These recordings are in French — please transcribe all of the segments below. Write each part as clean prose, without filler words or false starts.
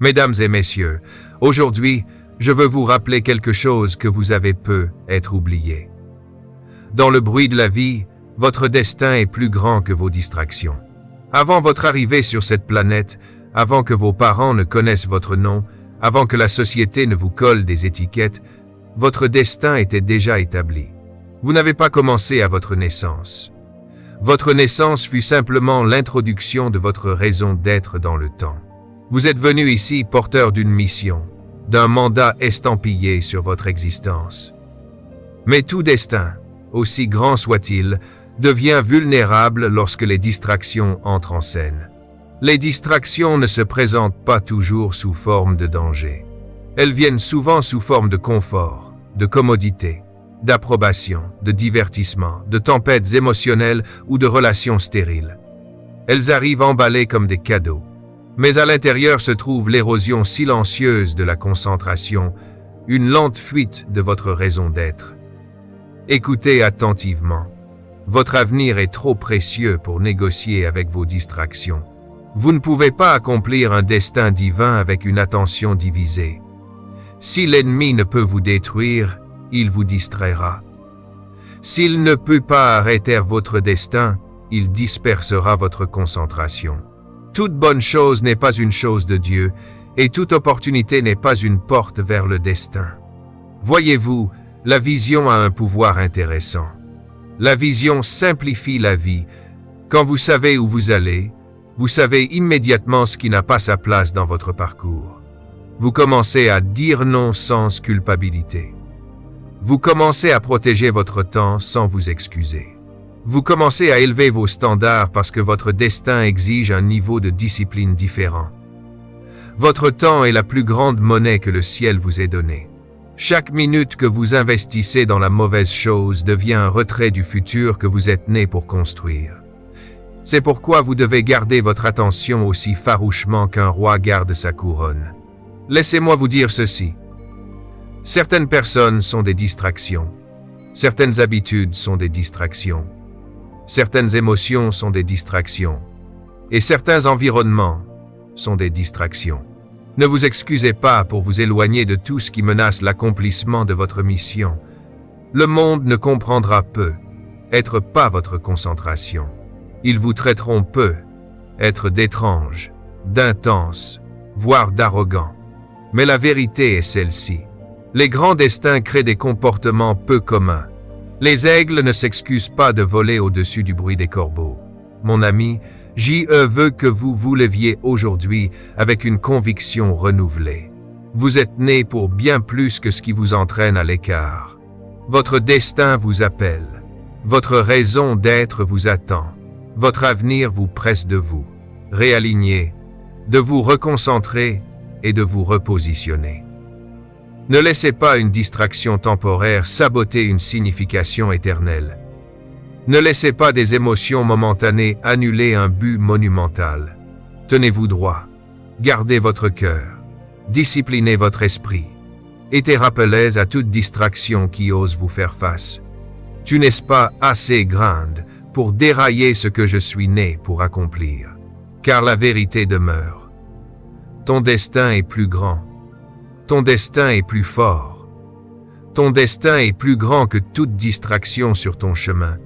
Mesdames et messieurs, aujourd'hui, je veux vous rappeler quelque chose que vous avez peut être oublié. Dans le bruit de la vie, votre destin est plus grand que vos distractions. Avant votre arrivée sur cette planète, avant que vos parents ne connaissent votre nom, avant que la société ne vous colle des étiquettes, votre destin était déjà établi. Vous n'avez pas commencé à votre naissance. Votre naissance fut simplement l'introduction de votre raison d'être dans le temps. Vous êtes venu ici porteur d'une mission, d'un mandat estampillé sur votre existence. Mais tout destin, aussi grand soit-il, devient vulnérable lorsque les distractions entrent en scène. Les distractions ne se présentent pas toujours sous forme de danger. Elles viennent souvent sous forme de confort, de commodité, d'approbation, de divertissement, de tempêtes émotionnelles ou de relations stériles. Elles arrivent emballées comme des cadeaux. Mais à l'intérieur se trouve l'érosion silencieuse de la concentration, une lente fuite de votre raison d'être. Écoutez attentivement. Votre avenir est trop précieux pour négocier avec vos distractions. Vous ne pouvez pas accomplir un destin divin avec une attention divisée. Si l'ennemi ne peut vous détruire, il vous distraira. S'il ne peut pas arrêter votre destin, il dispersera votre concentration. Toute bonne chose n'est pas une chose de Dieu, et toute opportunité n'est pas une porte vers le destin. Voyez-vous, la vision a un pouvoir intéressant. La vision simplifie la vie. Quand vous savez où vous allez, vous savez immédiatement ce qui n'a pas sa place dans votre parcours. Vous commencez à dire non sans culpabilité. Vous commencez à protéger votre temps sans vous excuser. Vous commencez à élever vos standards parce que votre destin exige un niveau de discipline différent. Votre temps est la plus grande monnaie que le ciel vous ait donnée. Chaque minute que vous investissez dans la mauvaise chose devient un retrait du futur que vous êtes né pour construire. C'est pourquoi vous devez garder votre attention aussi farouchement qu'un roi garde sa couronne. Laissez-moi vous dire ceci. Certaines personnes sont des distractions. Certaines habitudes sont des distractions. Certaines émotions sont des distractions. Et certains environnements sont des distractions. Ne vous excusez pas pour vous éloigner de tout ce qui menace l'accomplissement de votre mission. Le monde ne comprendra peu, être pas votre concentration. Ils vous traiteront peu, être d'étrange, d'intense, voire d'arrogant. Mais la vérité est celle-ci. Les grands destins créent des comportements peu communs. Les aigles ne s'excusent pas de voler au-dessus du bruit des corbeaux. Mon ami, J.E. veut que vous vous leviez aujourd'hui avec une conviction renouvelée. Vous êtes né pour bien plus que ce qui vous entraîne à l'écart. Votre destin vous appelle. Votre raison d'être vous attend. Votre avenir vous presse de vous réaligner, de vous reconcentrer et de vous repositionner. Ne laissez pas une distraction temporaire saboter une signification éternelle. Ne laissez pas des émotions momentanées annuler un but monumental. Tenez-vous droit. Gardez votre cœur. Disciplinez votre esprit. Et rappelez à toute distraction qui ose vous faire face. Tu n'es pas assez grande pour dérailler ce que je suis né pour accomplir. Car la vérité demeure. Ton destin est plus grand. Ton destin est plus fort. Ton destin est plus grand que toute distraction sur ton chemin.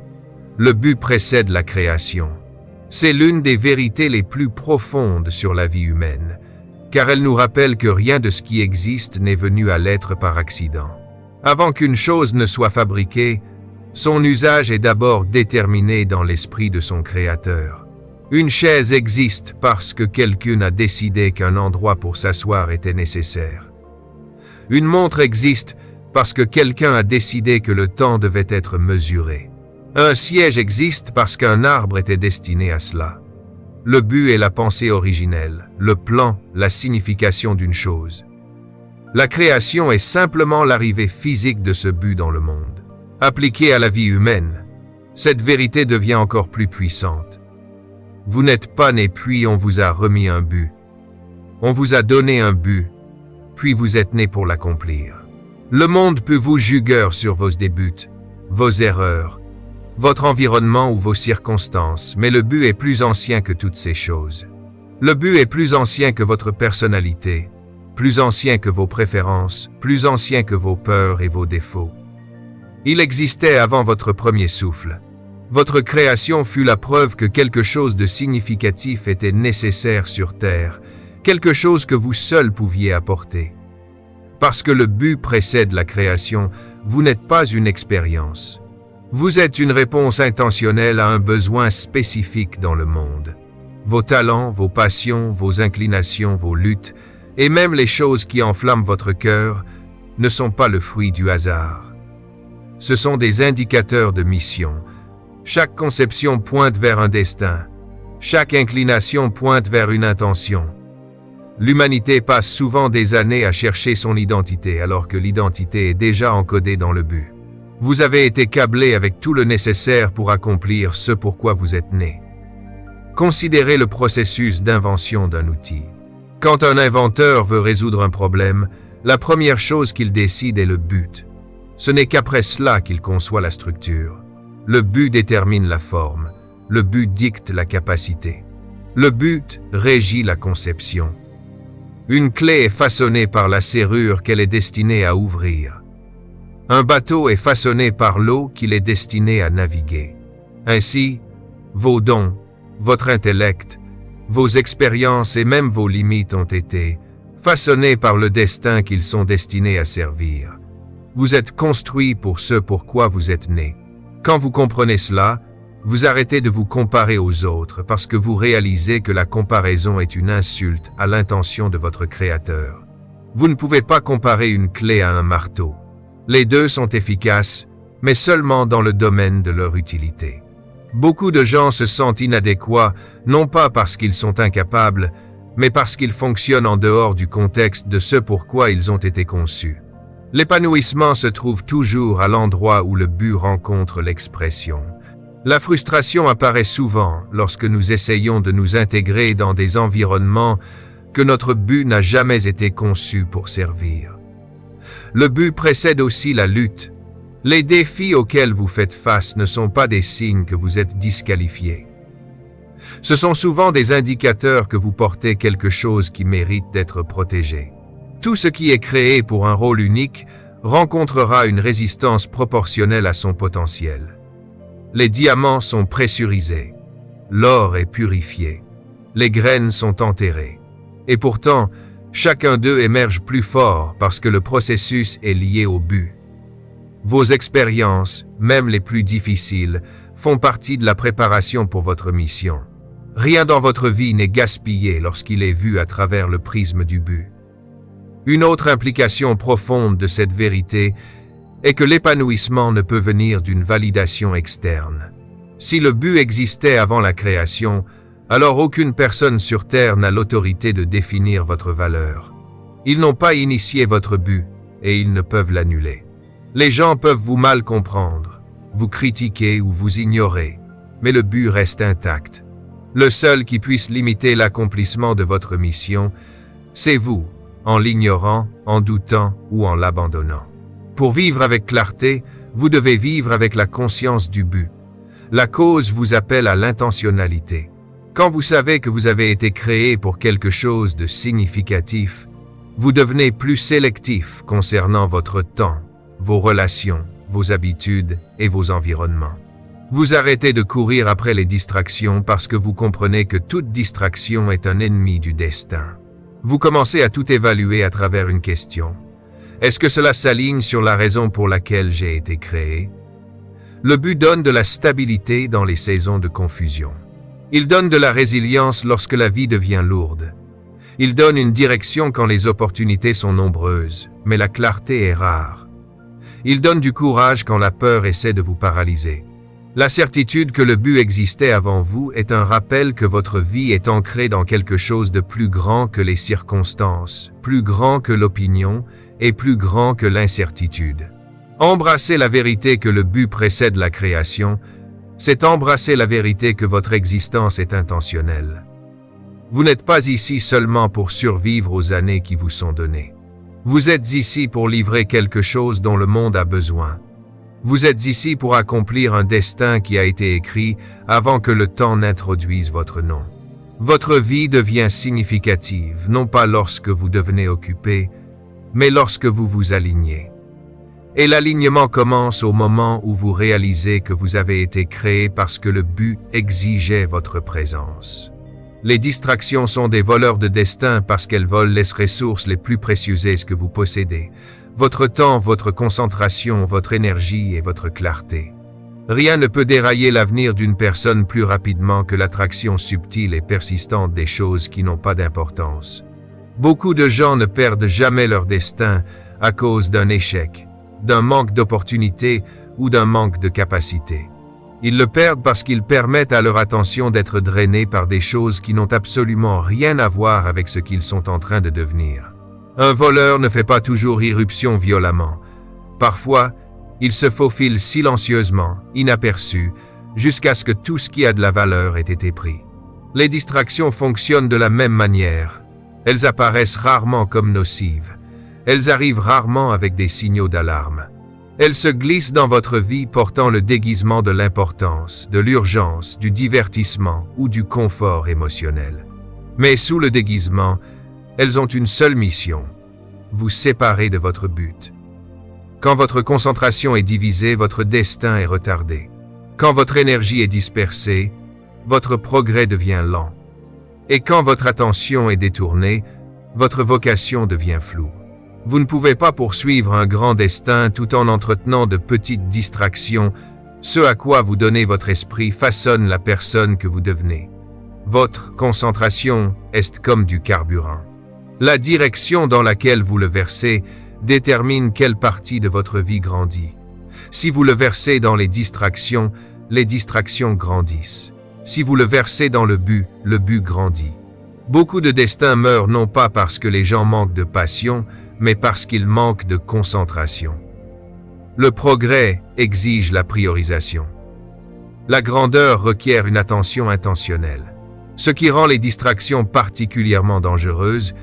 Le but précède la création. C'est l'une des vérités les plus profondes sur la vie humaine, car elle nous rappelle que rien de ce qui existe n'est venu à l'être par accident. Avant qu'une chose ne soit fabriquée, son usage est d'abord déterminé dans l'esprit de son créateur. Une chaise existe parce que quelqu'un a décidé qu'un endroit pour s'asseoir était nécessaire. Une montre existe parce que quelqu'un a décidé que le temps devait être mesuré. Un siège existe parce qu'un arbre était destiné à cela. Le but est la pensée originelle, le plan, la signification d'une chose. La création est simplement l'arrivée physique de ce but dans le monde. Appliquée à la vie humaine, cette vérité devient encore plus puissante. Vous n'êtes pas né puis on vous a remis un but. On vous a donné un but, puis vous êtes né pour l'accomplir. Le monde peut vous juguer sur vos débuts, vos erreurs, votre environnement ou vos circonstances, mais le but est plus ancien que toutes ces choses. Le but est plus ancien que votre personnalité, plus ancien que vos préférences, plus ancien que vos peurs et vos défauts. Il existait avant votre premier souffle. Votre création fut la preuve que quelque chose de significatif était nécessaire sur Terre, quelque chose que vous seul pouviez apporter. Parce que le but précède la création, vous n'êtes pas une expérience. Vous êtes une réponse intentionnelle à un besoin spécifique dans le monde. Vos talents, vos passions, vos inclinations, vos luttes, et même les choses qui enflamment votre cœur, ne sont pas le fruit du hasard. Ce sont des indicateurs de mission. Chaque conception pointe vers un destin. Chaque inclination pointe vers une intention. L'humanité passe souvent des années à chercher son identité alors que l'identité est déjà encodée dans le but. Vous avez été câblé avec tout le nécessaire pour accomplir ce pourquoi vous êtes né. Considérez le processus d'invention d'un outil. Quand un inventeur veut résoudre un problème, la première chose qu'il décide est le but. Ce n'est qu'après cela qu'il conçoit la structure. Le but détermine la forme. Le but dicte la capacité. Le but régit la conception. Une clé est façonnée par la serrure qu'elle est destinée à ouvrir. Un bateau est façonné par l'eau qu'il est destiné à naviguer. Ainsi, vos dons, votre intellect, vos expériences et même vos limites ont été façonnés par le destin qu'ils sont destinés à servir. Vous êtes construit pour ce pourquoi vous êtes né. Quand vous comprenez cela, vous arrêtez de vous comparer aux autres parce que vous réalisez que la comparaison est une insulte à l'intention de votre Créateur. Vous ne pouvez pas comparer une clé à un marteau. Les deux sont efficaces, mais seulement dans le domaine de leur utilité. Beaucoup de gens se sentent inadéquats, non pas parce qu'ils sont incapables, mais parce qu'ils fonctionnent en dehors du contexte de ce pourquoi ils ont été conçus. L'épanouissement se trouve toujours à l'endroit où le but rencontre l'expression. La frustration apparaît souvent lorsque nous essayons de nous intégrer dans des environnements que notre but n'a jamais été conçu pour servir. Le but précède aussi la lutte. Les défis auxquels vous faites face ne sont pas des signes que vous êtes disqualifié. Ce sont souvent des indicateurs que vous portez quelque chose qui mérite d'être protégé. Tout ce qui est créé pour un rôle unique rencontrera une résistance proportionnelle à son potentiel. Les diamants sont pressurisés, l'or est purifié, les graines sont enterrées. Et pourtant, chacun d'eux émerge plus fort parce que le processus est lié au but. Vos expériences, même les plus difficiles, font partie de la préparation pour votre mission. Rien dans votre vie n'est gaspillé lorsqu'il est vu à travers le prisme du but. Une autre implication profonde de cette vérité est que l'épanouissement ne peut venir d'une validation externe. Si le but existait avant la création, alors aucune personne sur Terre n'a l'autorité de définir votre valeur. Ils n'ont pas initié votre but et ils ne peuvent l'annuler. Les gens peuvent vous mal comprendre, vous critiquer ou vous ignorer, mais le but reste intact. Le seul qui puisse limiter l'accomplissement de votre mission, c'est vous, en l'ignorant, en doutant ou en l'abandonnant. Pour vivre avec clarté, vous devez vivre avec la conscience du but. La cause vous appelle à l'intentionnalité. Quand vous savez que vous avez été créé pour quelque chose de significatif, vous devenez plus sélectif concernant votre temps, vos relations, vos habitudes et vos environnements. Vous arrêtez de courir après les distractions parce que vous comprenez que toute distraction est un ennemi du destin. Vous commencez à tout évaluer à travers une question. Est-ce que cela s'aligne sur la raison pour laquelle j'ai été créé? Le but donne de la stabilité dans les saisons de confusion. Il donne de la résilience lorsque la vie devient lourde. Il donne une direction quand les opportunités sont nombreuses, mais la clarté est rare. Il donne du courage quand la peur essaie de vous paralyser. La certitude que le but existait avant vous est un rappel que votre vie est ancrée dans quelque chose de plus grand que les circonstances, plus grand que l'opinion et plus grand que l'incertitude. Embrasser la vérité que le but précède la création, c'est embrasser la vérité que votre existence est intentionnelle. Vous n'êtes pas ici seulement pour survivre aux années qui vous sont données. Vous êtes ici pour livrer quelque chose dont le monde a besoin. Vous êtes ici pour accomplir un destin qui a été écrit avant que le temps n'introduise votre nom. Votre vie devient significative, non pas lorsque vous devenez occupé, mais lorsque vous vous alignez. Et l'alignement commence au moment où vous réalisez que vous avez été créé parce que le but exigeait votre présence. Les distractions sont des voleurs de destin parce qu'elles volent les ressources les plus précieuses que vous possédez. Votre temps, votre concentration, votre énergie et votre clarté. Rien ne peut dérailler l'avenir d'une personne plus rapidement que l'attraction subtile et persistante des choses qui n'ont pas d'importance. Beaucoup de gens ne perdent jamais leur destin à cause d'un échec, d'un manque d'opportunité ou d'un manque de capacité. Ils le perdent parce qu'ils permettent à leur attention d'être drainée par des choses qui n'ont absolument rien à voir avec ce qu'ils sont en train de devenir. Un voleur ne fait pas toujours irruption violemment. Parfois, il se faufile silencieusement, inaperçu, jusqu'à ce que tout ce qui a de la valeur ait été pris. Les distractions fonctionnent de la même manière. Elles apparaissent rarement comme nocives. Elles arrivent rarement avec des signaux d'alarme. Elles se glissent dans votre vie portant le déguisement de l'importance, de l'urgence, du divertissement ou du confort émotionnel. Mais sous le déguisement, elles ont une seule mission, vous séparer de votre but. Quand votre concentration est divisée, votre destin est retardé. Quand votre énergie est dispersée, votre progrès devient lent. Et quand votre attention est détournée, votre vocation devient floue. Vous ne pouvez pas poursuivre un grand destin tout en entretenant de petites distractions. Ce à quoi vous donnez votre esprit façonne la personne que vous devenez. Votre concentration est comme du carburant. La direction dans laquelle vous le versez détermine quelle partie de votre vie grandit. Si vous le versez dans les distractions grandissent. Si vous le versez dans le but grandit. Beaucoup de destins meurent non pas parce que les gens manquent de passion, mais parce qu'ils manquent de concentration. Le progrès exige la priorisation. La grandeur requiert une attention intentionnelle. Ce qui rend les distractions particulièrement dangereuses,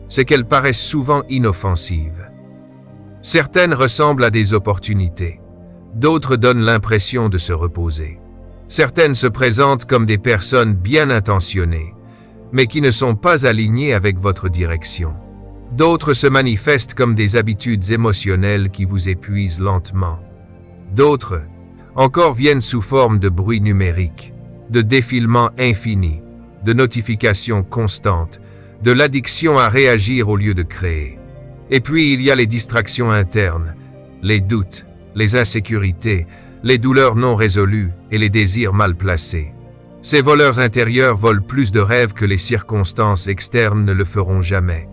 c'est qu'elles paraissent souvent inoffensives. Certaines ressemblent à des opportunités. D'autres donnent l'impression de se reposer. Certaines se présentent comme des personnes bien intentionnées, mais qui ne sont pas alignées avec votre direction. D'autres se manifestent comme des habitudes émotionnelles qui vous épuisent lentement. D'autres, encore viennent sous forme de bruit numérique, de défilements infinis, de notifications constantes, de l'addiction à réagir au lieu de créer. Et puis il y a les distractions internes, les doutes, les insécurités, les douleurs non résolues et les désirs mal placés. Ces voleurs intérieurs volent plus de rêves que les circonstances externes ne le feront jamais.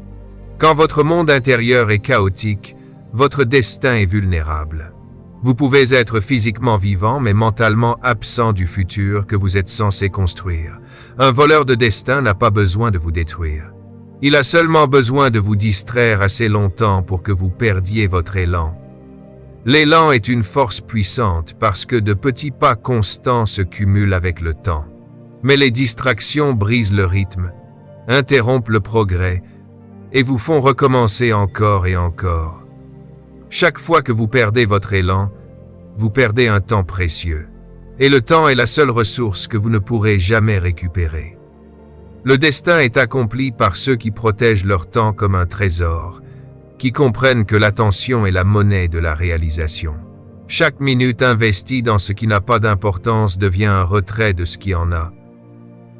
Quand votre monde intérieur est chaotique, votre destin est vulnérable. Vous pouvez être physiquement vivant mais mentalement absent du futur que vous êtes censé construire. Un voleur de destin n'a pas besoin de vous détruire. Il a seulement besoin de vous distraire assez longtemps pour que vous perdiez votre élan. L'élan est une force puissante parce que de petits pas constants se cumulent avec le temps. Mais les distractions brisent le rythme, interrompent le progrès et vous font recommencer encore et encore. Chaque fois que vous perdez votre élan, vous perdez un temps précieux. Et le temps est la seule ressource que vous ne pourrez jamais récupérer. Le destin est accompli par ceux qui protègent leur temps comme un trésor, qui comprennent que l'attention est la monnaie de la réalisation. Chaque minute investie dans ce qui n'a pas d'importance devient un retrait de ce qui en a.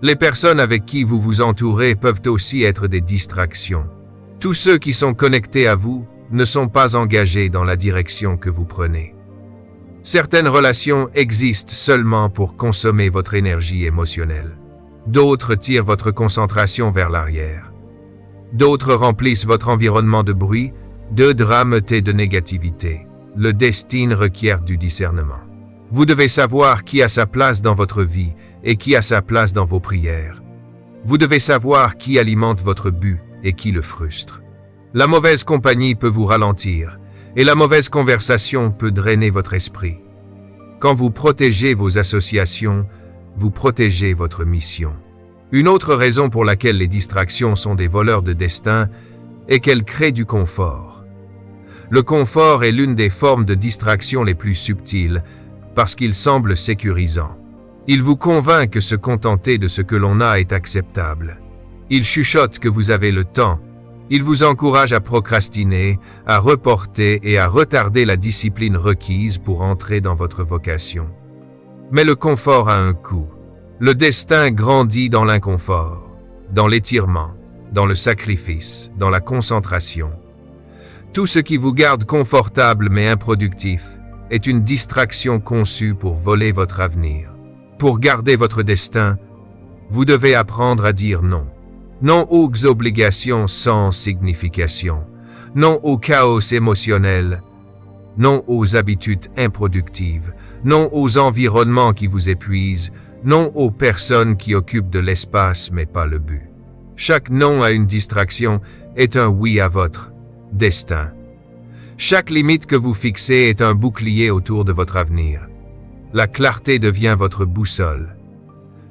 Les personnes avec qui vous vous entourez peuvent aussi être des distractions. Tous ceux qui sont connectés à vous ne sont pas engagés dans la direction que vous prenez. Certaines relations existent seulement pour consommer votre énergie émotionnelle. D'autres tirent votre concentration vers l'arrière. D'autres remplissent votre environnement de bruit, de drames et de négativité. Le destin requiert du discernement. Vous devez savoir qui a sa place dans votre vie et qui a sa place dans vos prières. Vous devez savoir qui alimente votre but et qui le frustre. La mauvaise compagnie peut vous ralentir et la mauvaise conversation peut drainer votre esprit. Quand vous protégez vos associations, vous protégez votre mission. Une autre raison pour laquelle les distractions sont des voleurs de destin est qu'elles créent du confort. Le confort est l'une des formes de distraction les plus subtiles parce qu'il semble sécurisant. Il vous convainc que se contenter de ce que l'on a est acceptable. Il chuchote que vous avez le temps. Il vous encourage à procrastiner, à reporter et à retarder la discipline requise pour entrer dans votre vocation. Mais le confort a un coût. Le destin grandit dans l'inconfort, dans l'étirement, dans le sacrifice, dans la concentration. Tout ce qui vous garde confortable mais improductif est une distraction conçue pour voler votre avenir. Pour garder votre destin, vous devez apprendre à dire non. Non aux obligations sans signification. Non au chaos émotionnel. Non aux habitudes improductives. Non aux environnements qui vous épuisent. Non aux personnes qui occupent de l'espace mais pas le but. Chaque non à une distraction est un oui à votre destin. Chaque limite que vous fixez est un bouclier autour de votre avenir. La clarté devient votre boussole.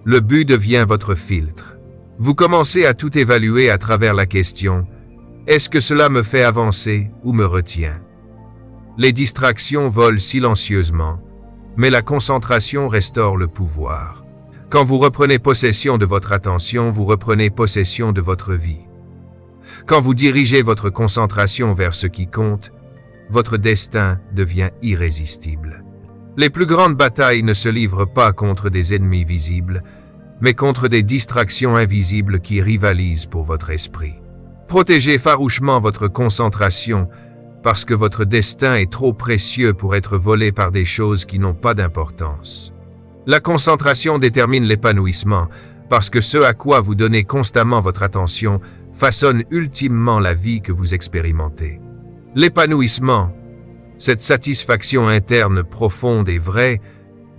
Le but devient votre filtre. Vous commencez à tout évaluer à travers la question « Est-ce que cela me fait avancer ou me retient ?» Les distractions volent silencieusement, mais la concentration restaure le pouvoir. Quand vous reprenez possession de votre attention, vous reprenez possession de votre vie. Quand vous dirigez votre concentration vers ce qui compte, votre destin devient irrésistible. Les plus grandes batailles ne se livrent pas contre des ennemis visibles, mais contre des distractions invisibles qui rivalisent pour votre esprit. Protégez farouchement votre concentration parce que votre destin est trop précieux pour être volé par des choses qui n'ont pas d'importance. La concentration détermine l'épanouissement parce que ce à quoi vous donnez constamment votre attention façonne ultimement la vie que vous expérimentez. L'épanouissement, cette satisfaction interne profonde et vraie,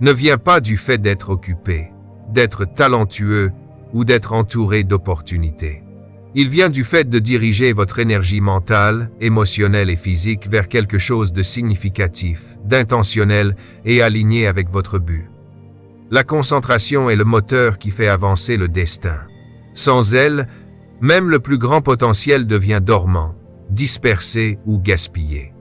ne vient pas du fait d'être occupé, d'être talentueux ou d'être entouré d'opportunités. Il vient du fait de diriger votre énergie mentale, émotionnelle et physique vers quelque chose de significatif, d'intentionnel et aligné avec votre but. La concentration est le moteur qui fait avancer le destin. Sans elle, même le plus grand potentiel devient dormant, dispersé ou gaspillé.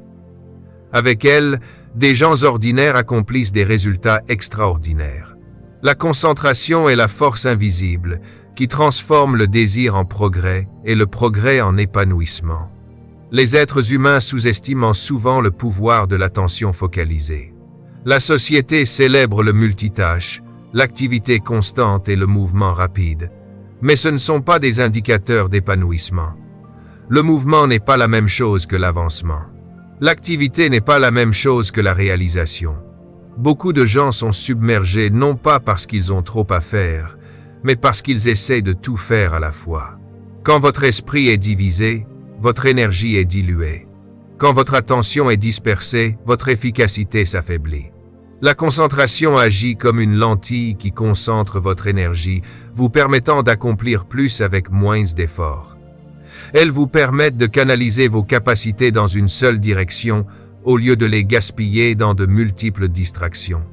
Avec elle, des gens ordinaires accomplissent des résultats extraordinaires. La concentration est la force invisible qui transforme le désir en progrès et le progrès en épanouissement. Les êtres humains sous-estiment souvent le pouvoir de l'attention focalisée. La société célèbre le multitâche, l'activité constante et le mouvement rapide. Mais ce ne sont pas des indicateurs d'épanouissement. Le mouvement n'est pas la même chose que l'avancement. L'activité n'est pas la même chose que la réalisation. Beaucoup de gens sont submergés non pas parce qu'ils ont trop à faire, mais parce qu'ils essaient de tout faire à la fois. Quand votre esprit est divisé, votre énergie est diluée. Quand votre attention est dispersée, votre efficacité s'affaiblit. La concentration agit comme une lentille qui concentre votre énergie, vous permettant d'accomplir plus avec moins d'efforts. Elle vous permet de canaliser vos capacités dans une seule direction, au lieu de les gaspiller dans de multiples distractions.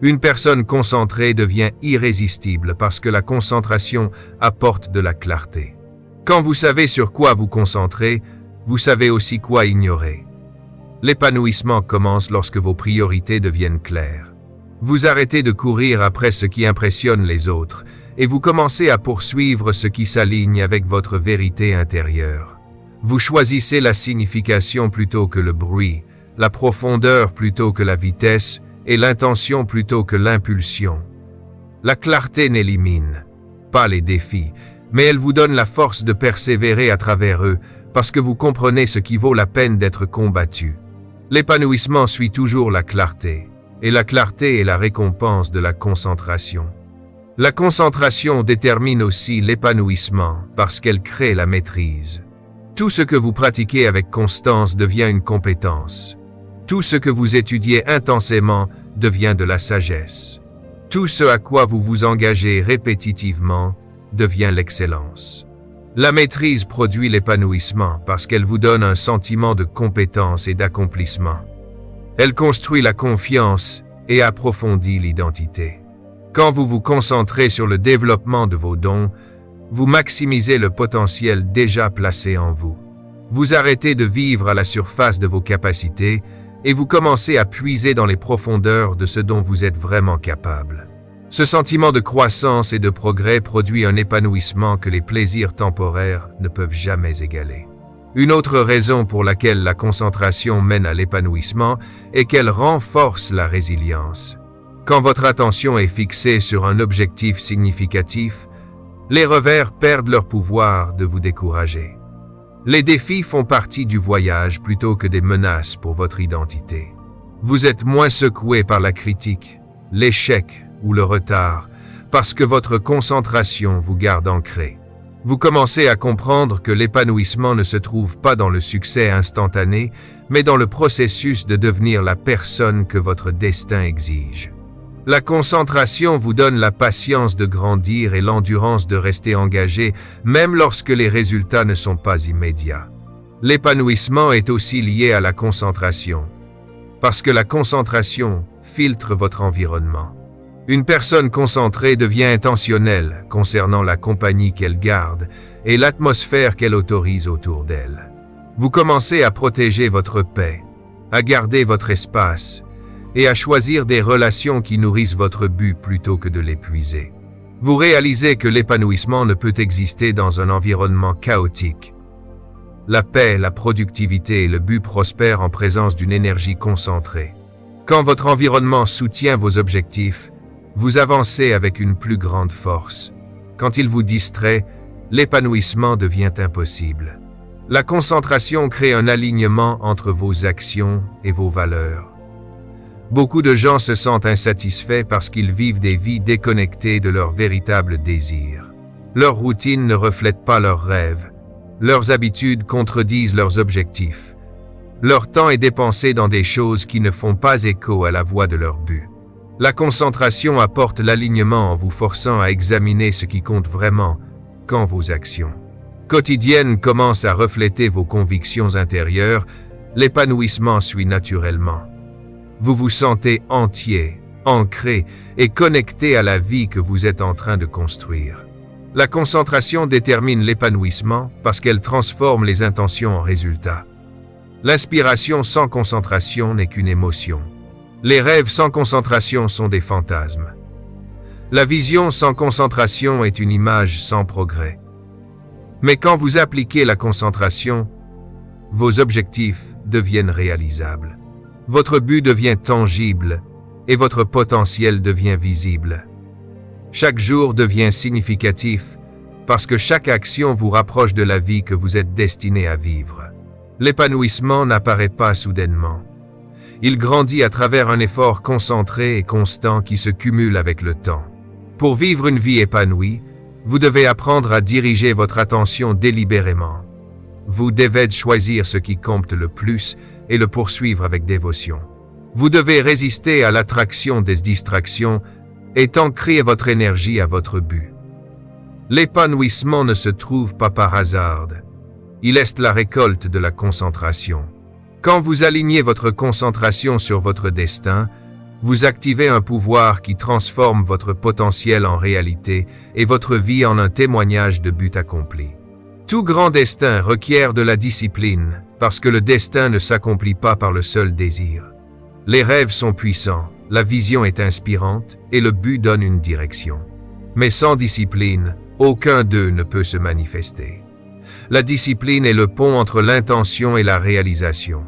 Une personne concentrée devient irrésistible parce que la concentration apporte de la clarté. Quand vous savez sur quoi vous concentrer, vous savez aussi quoi ignorer. L'épanouissement commence lorsque vos priorités deviennent claires. Vous arrêtez de courir après ce qui impressionne les autres et vous commencez à poursuivre ce qui s'aligne avec votre vérité intérieure. Vous choisissez la signification plutôt que le bruit, la profondeur plutôt que la vitesse et l'intention plutôt que l'impulsion. La clarté n'élimine pas les défis, mais elle vous donne la force de persévérer à travers eux parce que vous comprenez ce qui vaut la peine d'être combattu. L'épanouissement suit toujours la clarté, et la clarté est la récompense de la concentration. La concentration détermine aussi l'épanouissement parce qu'elle crée la maîtrise. Tout ce que vous pratiquez avec constance devient une compétence. Tout ce que vous étudiez intensément devient de la sagesse. Tout ce à quoi vous vous engagez répétitivement devient l'excellence. La maîtrise produit l'épanouissement parce qu'elle vous donne un sentiment de compétence et d'accomplissement. Elle construit la confiance et approfondit l'identité. Quand vous vous concentrez sur le développement de vos dons, vous maximisez le potentiel déjà placé en vous. Vous arrêtez de vivre à la surface de vos capacités et vous commencez à puiser dans les profondeurs de ce dont vous êtes vraiment capable. Ce sentiment de croissance et de progrès produit un épanouissement que les plaisirs temporaires ne peuvent jamais égaler. Une autre raison pour laquelle la concentration mène à l'épanouissement est qu'elle renforce la résilience. Quand votre attention est fixée sur un objectif significatif, les revers perdent leur pouvoir de vous décourager. Les défis font partie du voyage plutôt que des menaces pour votre identité. Vous êtes moins secoué par la critique, l'échec ou le retard, parce que votre concentration vous garde ancré. Vous commencez à comprendre que l'épanouissement ne se trouve pas dans le succès instantané, mais dans le processus de devenir la personne que votre destin exige. La concentration vous donne la patience de grandir et l'endurance de rester engagé, même lorsque les résultats ne sont pas immédiats. L'épanouissement est aussi lié à la concentration, parce que la concentration filtre votre environnement. Une personne concentrée devient intentionnelle concernant la compagnie qu'elle garde et l'atmosphère qu'elle autorise autour d'elle. Vous commencez à protéger votre paix, à garder votre espace et à choisir des relations qui nourrissent votre but plutôt que de l'épuiser. Vous réalisez que l'épanouissement ne peut exister dans un environnement chaotique. La paix, la productivité et le but prospèrent en présence d'une énergie concentrée. Quand votre environnement soutient vos objectifs, vous avancez avec une plus grande force. Quand il vous distrait, l'épanouissement devient impossible. La concentration crée un alignement entre vos actions et vos valeurs. Beaucoup de gens se sentent insatisfaits parce qu'ils vivent des vies déconnectées de leurs véritables désirs. Leur routine ne reflète pas leurs rêves. Leurs habitudes contredisent leurs objectifs. Leur temps est dépensé dans des choses qui ne font pas écho à la voie de leur but. La concentration apporte l'alignement en vous forçant à examiner ce qui compte vraiment quand vos actions quotidiennes commencent à refléter vos convictions intérieures, l'épanouissement suit naturellement. Vous vous sentez entier, ancré et connecté à la vie que vous êtes en train de construire. La concentration détermine l'épanouissement parce qu'elle transforme les intentions en résultats. L'inspiration sans concentration n'est qu'une émotion. Les rêves sans concentration sont des fantasmes. La vision sans concentration est une image sans progrès. Mais quand vous appliquez la concentration, vos objectifs deviennent réalisables. Votre but devient tangible et votre potentiel devient visible. Chaque jour devient significatif parce que chaque action vous rapproche de la vie que vous êtes destiné à vivre. L'épanouissement n'apparaît pas soudainement. Il grandit à travers un effort concentré et constant qui se cumule avec le temps. Pour vivre une vie épanouie, vous devez apprendre à diriger votre attention délibérément. Vous devez choisir ce qui compte le plus et le poursuivre avec dévotion. Vous devez résister à l'attraction des distractions et ancrer votre énergie à votre but. L'épanouissement ne se trouve pas par hasard. Il est la récolte de la concentration. Quand vous alignez votre concentration sur votre destin, vous activez un pouvoir qui transforme votre potentiel en réalité et votre vie en un témoignage de but accompli. Tout grand destin requiert de la discipline, parce que le destin ne s'accomplit pas par le seul désir. Les rêves sont puissants, la vision est inspirante et le but donne une direction. Mais sans discipline, aucun d'eux ne peut se manifester. La discipline est le pont entre l'intention et la réalisation.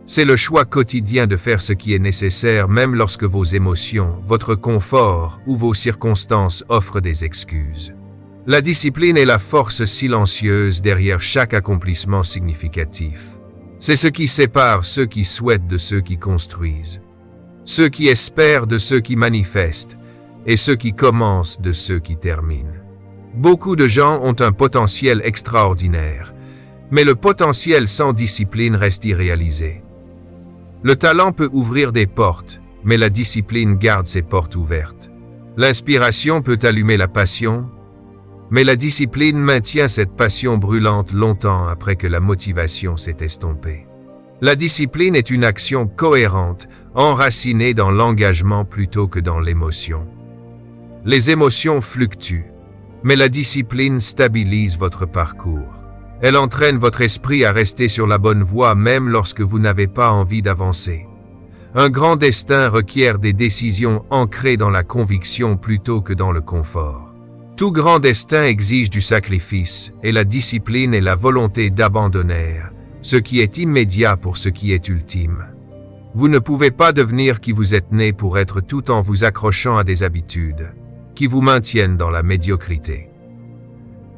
C'est le choix quotidien de faire ce qui est nécessaire même lorsque vos émotions, votre confort ou vos circonstances offrent des excuses. La discipline est la force silencieuse derrière chaque accomplissement significatif. C'est ce qui sépare ceux qui souhaitent de ceux qui construisent, ceux qui espèrent de ceux qui manifestent et ceux qui commencent de ceux qui terminent. Beaucoup de gens ont un potentiel extraordinaire, mais le potentiel sans discipline reste irréalisé. Le talent peut ouvrir des portes, mais la discipline garde ses portes ouvertes. L'inspiration peut allumer la passion, mais la discipline maintient cette passion brûlante longtemps après que la motivation s'est estompée. La discipline est une action cohérente, enracinée dans l'engagement plutôt que dans l'émotion. Les émotions fluctuent, mais la discipline stabilise votre parcours. Elle entraîne votre esprit à rester sur la bonne voie même lorsque vous n'avez pas envie d'avancer. Un grand destin requiert des décisions ancrées dans la conviction plutôt que dans le confort. Tout grand destin exige du sacrifice, et la discipline et la volonté d'abandonner ce qui est immédiat pour ce qui est ultime. Vous ne pouvez pas devenir qui vous êtes né pour être tout en vous accrochant à des habitudes qui vous maintiennent dans la médiocrité.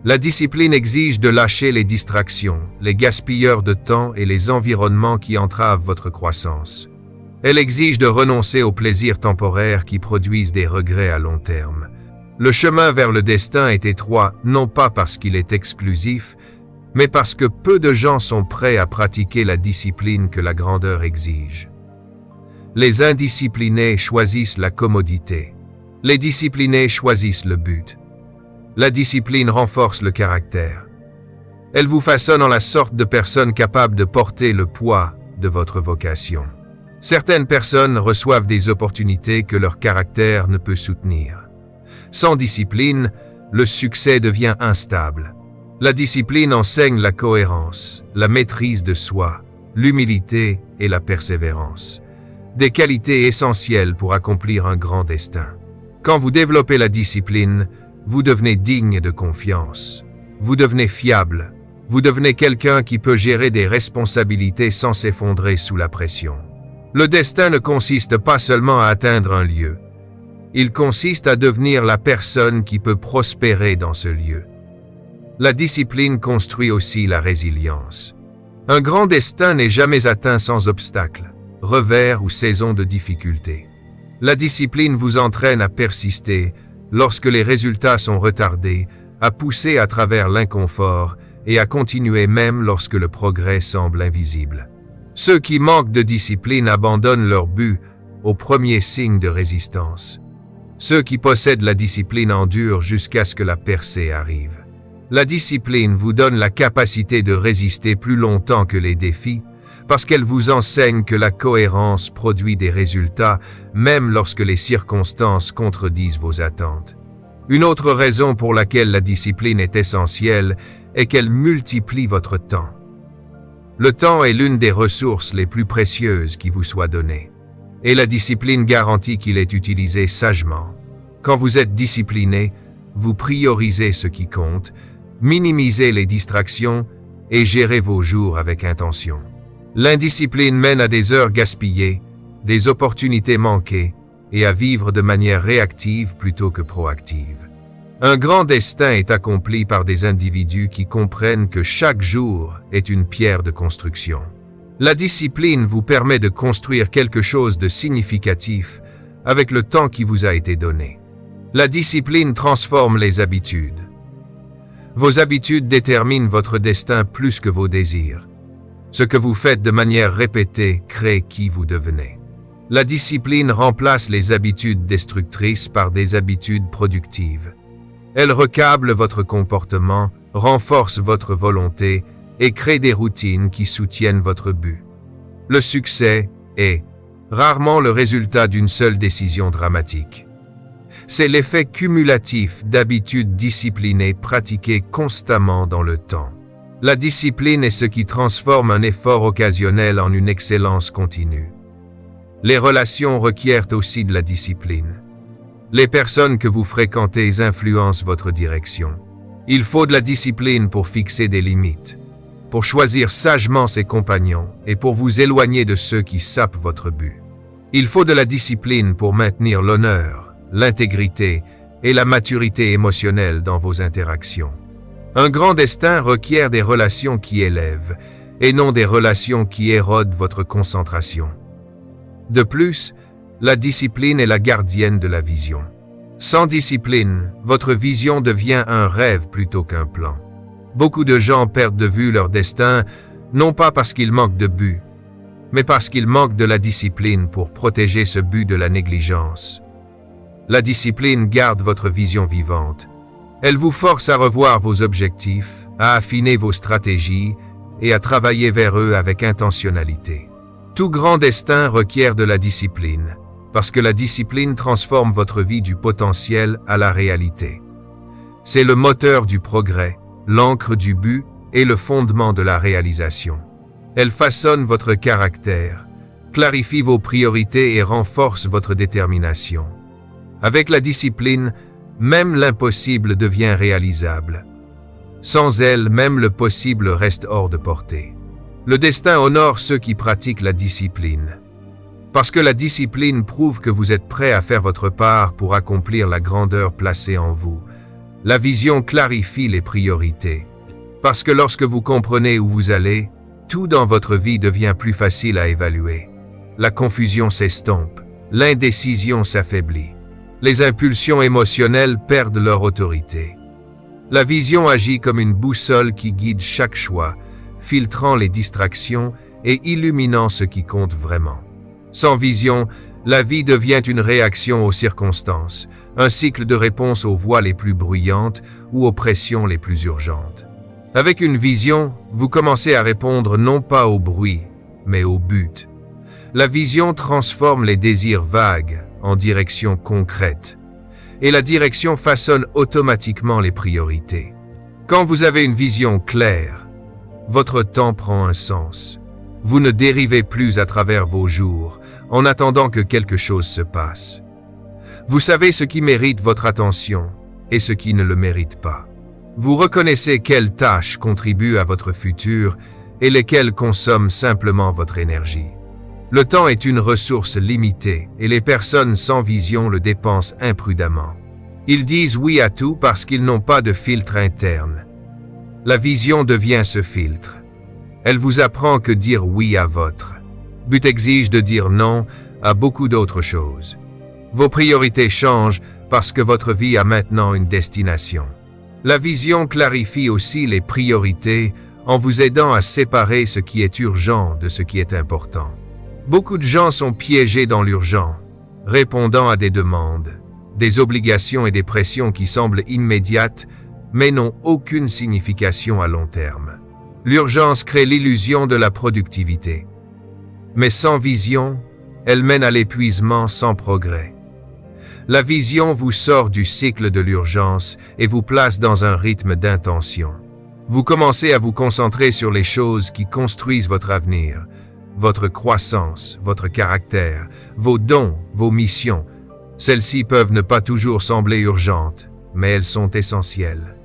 La discipline exige de lâcher les distractions, les gaspilleurs de temps et les environnements qui entravent votre croissance. Elle exige de renoncer aux plaisirs temporaires qui produisent des regrets à long terme. Le chemin vers le destin est étroit, non pas parce qu'il est exclusif, mais parce que peu de gens sont prêts à pratiquer la discipline que la grandeur exige. Les indisciplinés choisissent la commodité. Les disciplinés choisissent le but. La discipline renforce le caractère. Elle vous façonne en la sorte de personne capable de porter le poids de votre vocation. Certaines personnes reçoivent des opportunités que leur caractère ne peut soutenir. Sans discipline, le succès devient instable. La discipline enseigne la cohérence, la maîtrise de soi, l'humilité et la persévérance. Des qualités essentielles pour accomplir un grand destin. Quand vous développez la discipline, vous devenez digne de confiance. Vous devenez fiable. Vous devenez quelqu'un qui peut gérer des responsabilités sans s'effondrer sous la pression. Le destin ne consiste pas seulement à atteindre un lieu. Il consiste à devenir la personne qui peut prospérer dans ce lieu. La discipline construit aussi la résilience. Un grand destin n'est jamais atteint sans obstacles, revers ou saisons de difficultés. La discipline vous entraîne à persister lorsque les résultats sont retardés, à pousser à travers l'inconfort et à continuer même lorsque le progrès semble invisible. Ceux qui manquent de discipline abandonnent leur but au premier signe de résistance. Ceux qui possèdent la discipline endurent jusqu'à ce que la percée arrive. La discipline vous donne la capacité de résister plus longtemps que les défis, parce qu'elle vous enseigne que la cohérence produit des résultats, même lorsque les circonstances contredisent vos attentes. Une autre raison pour laquelle la discipline est essentielle est qu'elle multiplie votre temps. Le temps est l'une des ressources les plus précieuses qui vous soit donnée, et la discipline garantit qu'il est utilisé sagement. Quand vous êtes discipliné, vous priorisez ce qui compte, minimisez les distractions et gérez vos jours avec intention. L'indiscipline mène à des heures gaspillées, des opportunités manquées et à vivre de manière réactive plutôt que proactive. Un grand destin est accompli par des individus qui comprennent que chaque jour est une pierre de construction. La discipline vous permet de construire quelque chose de significatif avec le temps qui vous a été donné. La discipline transforme les habitudes. Vos habitudes déterminent votre destin plus que vos désirs. Ce que vous faites de manière répétée crée qui vous devenez. La discipline remplace les habitudes destructrices par des habitudes productives. Elle recable votre comportement, renforce votre volonté et crée des routines qui soutiennent votre but. Le succès est rarement le résultat d'une seule décision dramatique. C'est l'effet cumulatif d'habitudes disciplinées pratiquées constamment dans le temps. La discipline est ce qui transforme un effort occasionnel en une excellence continue. Les relations requièrent aussi de la discipline. Les personnes que vous fréquentez influencent votre direction. Il faut de la discipline pour fixer des limites, pour choisir sagement ses compagnons et pour vous éloigner de ceux qui sapent votre but. Il faut de la discipline pour maintenir l'honneur, l'intégrité et la maturité émotionnelle dans vos interactions. Un grand destin requiert des relations qui élèvent et non des relations qui érodent votre concentration. De plus, la discipline est la gardienne de la vision. Sans discipline, votre vision devient un rêve plutôt qu'un plan. Beaucoup de gens perdent de vue leur destin, non pas parce qu'ils manquent de but, mais parce qu'ils manquent de la discipline pour protéger ce but de la négligence. La discipline garde votre vision vivante. Elle vous force à revoir vos objectifs, à affiner vos stratégies et à travailler vers eux avec intentionnalité. Tout grand destin requiert de la discipline, parce que la discipline transforme votre vie du potentiel à la réalité. C'est le moteur du progrès, l'encre du but et le fondement de la réalisation. Elle façonne votre caractère, clarifie vos priorités et renforce votre détermination. Avec la discipline, même l'impossible devient réalisable. Sans elle, même le possible reste hors de portée. Le destin honore ceux qui pratiquent la discipline. Parce que la discipline prouve que vous êtes prêt à faire votre part pour accomplir la grandeur placée en vous. La vision clarifie les priorités. Parce que lorsque vous comprenez où vous allez, tout dans votre vie devient plus facile à évaluer. La confusion s'estompe, l'indécision s'affaiblit. Les impulsions émotionnelles perdent leur autorité. La vision agit comme une boussole qui guide chaque choix, filtrant les distractions et illuminant ce qui compte vraiment. Sans vision, la vie devient une réaction aux circonstances, un cycle de réponses aux voix les plus bruyantes ou aux pressions les plus urgentes. Avec une vision, vous commencez à répondre non pas au bruit, mais au but. La vision transforme les désirs vagues en directions concrètes, et la direction façonne automatiquement les priorités. Quand vous avez une vision claire, votre temps prend un sens. Vous ne dérivez plus à travers vos jours, en attendant que quelque chose se passe. Vous savez ce qui mérite votre attention et ce qui ne le mérite pas. Vous reconnaissez quelles tâches contribuent à votre futur et lesquelles consomment simplement votre énergie. Le temps est une ressource limitée et les personnes sans vision le dépensent imprudemment. Ils disent oui à tout parce qu'ils n'ont pas de filtre interne. La vision devient ce filtre. Elle vous apprend que dire oui à votre but exige de dire non à beaucoup d'autres choses. Vos priorités changent parce que votre vie a maintenant une destination. La vision clarifie aussi les priorités en vous aidant à séparer ce qui est urgent de ce qui est important. Beaucoup de gens sont piégés dans l'urgent, répondant à des demandes, des obligations et des pressions qui semblent immédiates, mais n'ont aucune signification à long terme. L'urgence crée l'illusion de la productivité. Mais sans vision, elle mène à l'épuisement sans progrès. La vision vous sort du cycle de l'urgence et vous place dans un rythme d'intention. Vous commencez à vous concentrer sur les choses qui construisent votre avenir, votre croissance, votre caractère, vos dons, vos missions. Celles-ci peuvent ne pas toujours sembler urgentes, mais elles sont essentielles.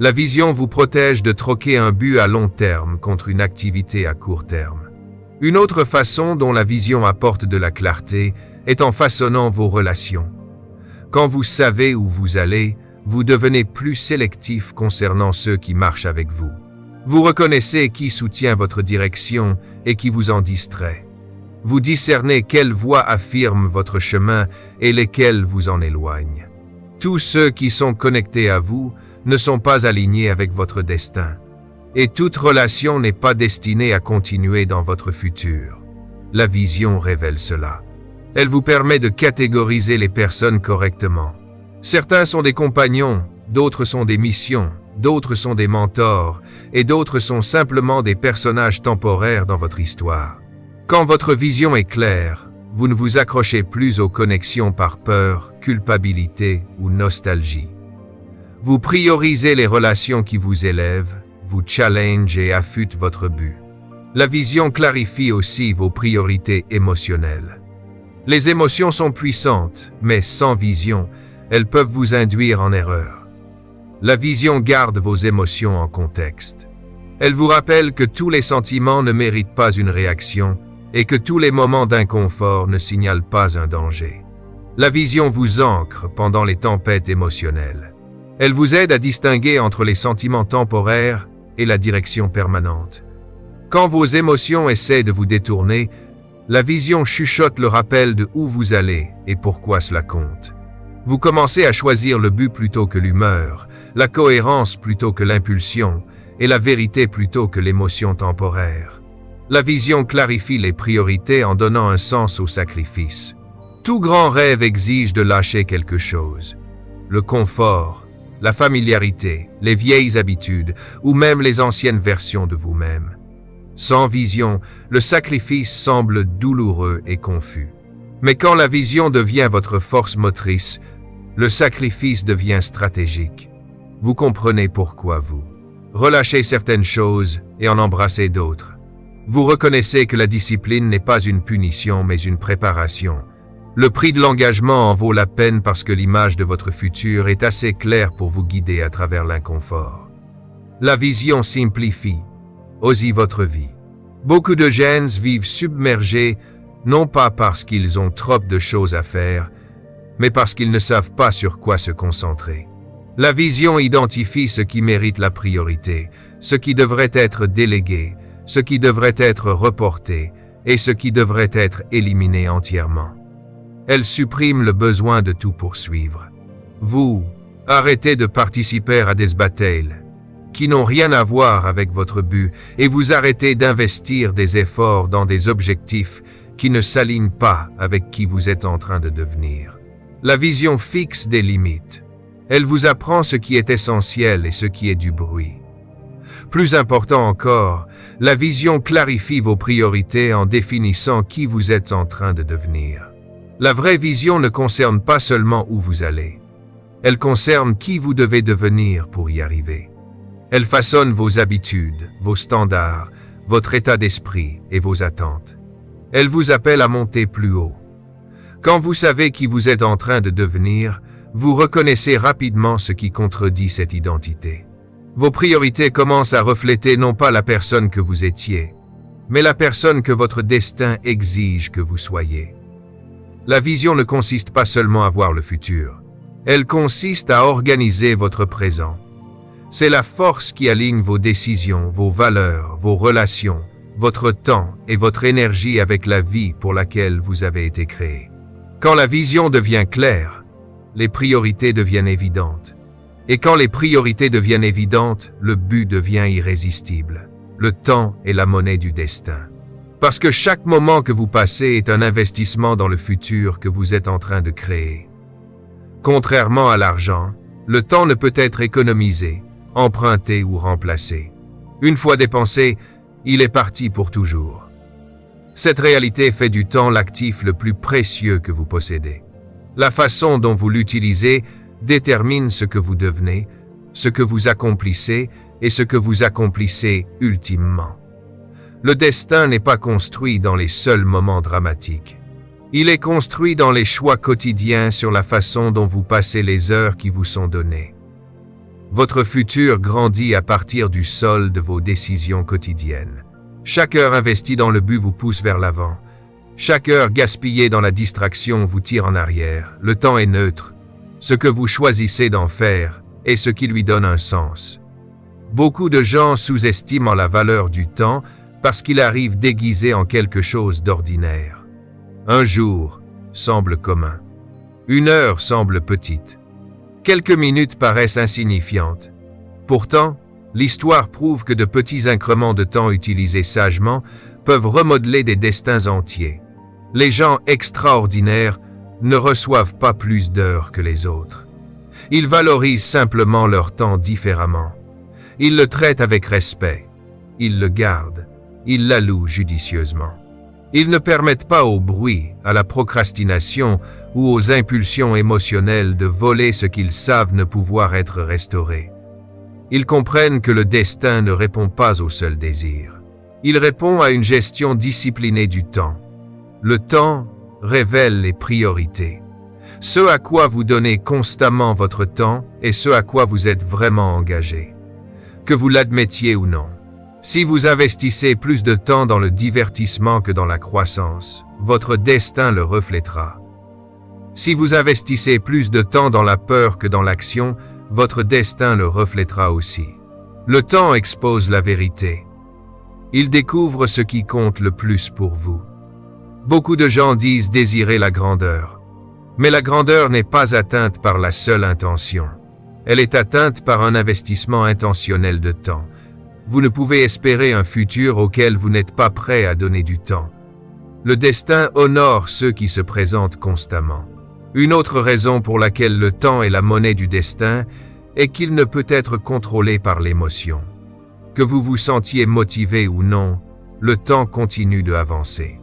La vision vous protège de troquer un but à long terme contre une activité à court terme. Une autre façon dont la vision apporte de la clarté est en façonnant vos relations. Quand vous savez où vous allez, vous devenez plus sélectif concernant ceux qui marchent avec vous. Vous reconnaissez qui soutient votre direction et qui vous en distrait. Vous discernez quelles voies affirment votre chemin et lesquelles vous en éloignent. Tous ceux qui sont connectés à vous ne sont pas alignés avec votre destin. Et toute relation n'est pas destinée à continuer dans votre futur. La vision révèle cela. Elle vous permet de catégoriser les personnes correctement. Certains sont des compagnons, d'autres sont des missions, d'autres sont des mentors, et d'autres sont simplement des personnages temporaires dans votre histoire. Quand votre vision est claire, vous ne vous accrochez plus aux connexions par peur, culpabilité ou nostalgie. Vous priorisez les relations qui vous élèvent, vous challenge et affûte votre but. La vision clarifie aussi vos priorités émotionnelles. Les émotions sont puissantes, mais sans vision, elles peuvent vous induire en erreur. La vision garde vos émotions en contexte. Elle vous rappelle que tous les sentiments ne méritent pas une réaction et que tous les moments d'inconfort ne signalent pas un danger. La vision vous ancre pendant les tempêtes émotionnelles. Elle vous aide à distinguer entre les sentiments temporaires et la direction permanente. Quand vos émotions essaient de vous détourner, la vision chuchote le rappel de où vous allez et pourquoi cela compte. Vous commencez à choisir le but plutôt que l'humeur, la cohérence plutôt que l'impulsion, et la vérité plutôt que l'émotion temporaire. La vision clarifie les priorités en donnant un sens au sacrifice. Tout grand rêve exige de lâcher quelque chose. Le confort, la familiarité, les vieilles habitudes, ou même les anciennes versions de vous-même. Sans vision, le sacrifice semble douloureux et confus. Mais quand la vision devient votre force motrice, le sacrifice devient stratégique. Vous comprenez pourquoi vous relâchez certaines choses et en embrassez d'autres. Vous reconnaissez que la discipline n'est pas une punition mais une préparation. Le prix de l'engagement en vaut la peine parce que l'image de votre futur est assez claire pour vous guider à travers l'inconfort. La vision simplifie aussi votre vie. Beaucoup de jeunes vivent submergés, non pas parce qu'ils ont trop de choses à faire, mais parce qu'ils ne savent pas sur quoi se concentrer. La vision identifie ce qui mérite la priorité, ce qui devrait être délégué, ce qui devrait être reporté et ce qui devrait être éliminé entièrement. Elle supprime le besoin de tout poursuivre. Vous arrêtez de participer à des batailles qui n'ont rien à voir avec votre but et vous arrêtez d'investir des efforts dans des objectifs qui ne s'alignent pas avec qui vous êtes en train de devenir. La vision fixe des limites. Elle vous apprend ce qui est essentiel et ce qui est du bruit. Plus important encore, la vision clarifie vos priorités en définissant qui vous êtes en train de devenir. La vraie vision ne concerne pas seulement où vous allez. Elle concerne qui vous devez devenir pour y arriver. Elle façonne vos habitudes, vos standards, votre état d'esprit et vos attentes. Elle vous appelle à monter plus haut. Quand vous savez qui vous êtes en train de devenir, vous reconnaissez rapidement ce qui contredit cette identité. Vos priorités commencent à refléter non pas la personne que vous étiez, mais la personne que votre destin exige que vous soyez. La vision ne consiste pas seulement à voir le futur, elle consiste à organiser votre présent. C'est la force qui aligne vos décisions, vos valeurs, vos relations, votre temps et votre énergie avec la vie pour laquelle vous avez été créé. Quand la vision devient claire, les priorités deviennent évidentes. Et quand les priorités deviennent évidentes, le but devient irrésistible. Le temps est la monnaie du destin. Parce que chaque moment que vous passez est un investissement dans le futur que vous êtes en train de créer. Contrairement à l'argent, le temps ne peut être économisé, emprunté ou remplacé. Une fois dépensé, il est parti pour toujours. Cette réalité fait du temps l'actif le plus précieux que vous possédez. La façon dont vous l'utilisez détermine ce que vous devenez, ce que vous accomplissez et ce que vous accomplissez ultimement. Le destin n'est pas construit dans les seuls moments dramatiques. Il est construit dans les choix quotidiens sur la façon dont vous passez les heures qui vous sont données. Votre futur grandit à partir du sol de vos décisions quotidiennes. Chaque heure investie dans le but vous pousse vers l'avant. Chaque heure gaspillée dans la distraction vous tire en arrière. Le temps est neutre. Ce que vous choisissez d'en faire est ce qui lui donne un sens. Beaucoup de gens sous-estiment la valeur du temps parce qu'il arrive déguisé en quelque chose d'ordinaire. Un jour semble commun. Une heure semble petite. Quelques minutes paraissent insignifiantes. Pourtant, l'histoire prouve que de petits increments de temps utilisés sagement peuvent remodeler des destins entiers. Les gens extraordinaires ne reçoivent pas plus d'heures que les autres. Ils valorisent simplement leur temps différemment. Ils le traitent avec respect. Ils le gardent. Ils l'allouent judicieusement. Ils ne permettent pas au bruit, à la procrastination ou aux impulsions émotionnelles de voler ce qu'ils savent ne pouvoir être restauré. Ils comprennent que le destin ne répond pas au seul désir. Il répond à une gestion disciplinée du temps. Le temps révèle les priorités. Ce à quoi vous donnez constamment votre temps et ce à quoi vous êtes vraiment engagé. Que vous l'admettiez ou non. Si vous investissez plus de temps dans le divertissement que dans la croissance, votre destin le reflètera. Si vous investissez plus de temps dans la peur que dans l'action, votre destin le reflètera aussi. Le temps expose la vérité. Il découvre ce qui compte le plus pour vous. Beaucoup de gens disent désirer la grandeur. Mais la grandeur n'est pas atteinte par la seule intention. Elle est atteinte par un investissement intentionnel de temps. Vous ne pouvez espérer un futur auquel vous n'êtes pas prêt à donner du temps. Le destin honore ceux qui se présentent constamment. Une autre raison pour laquelle le temps est la monnaie du destin est qu'il ne peut être contrôlé par l'émotion. Que vous vous sentiez motivé ou non, le temps continue de avancer.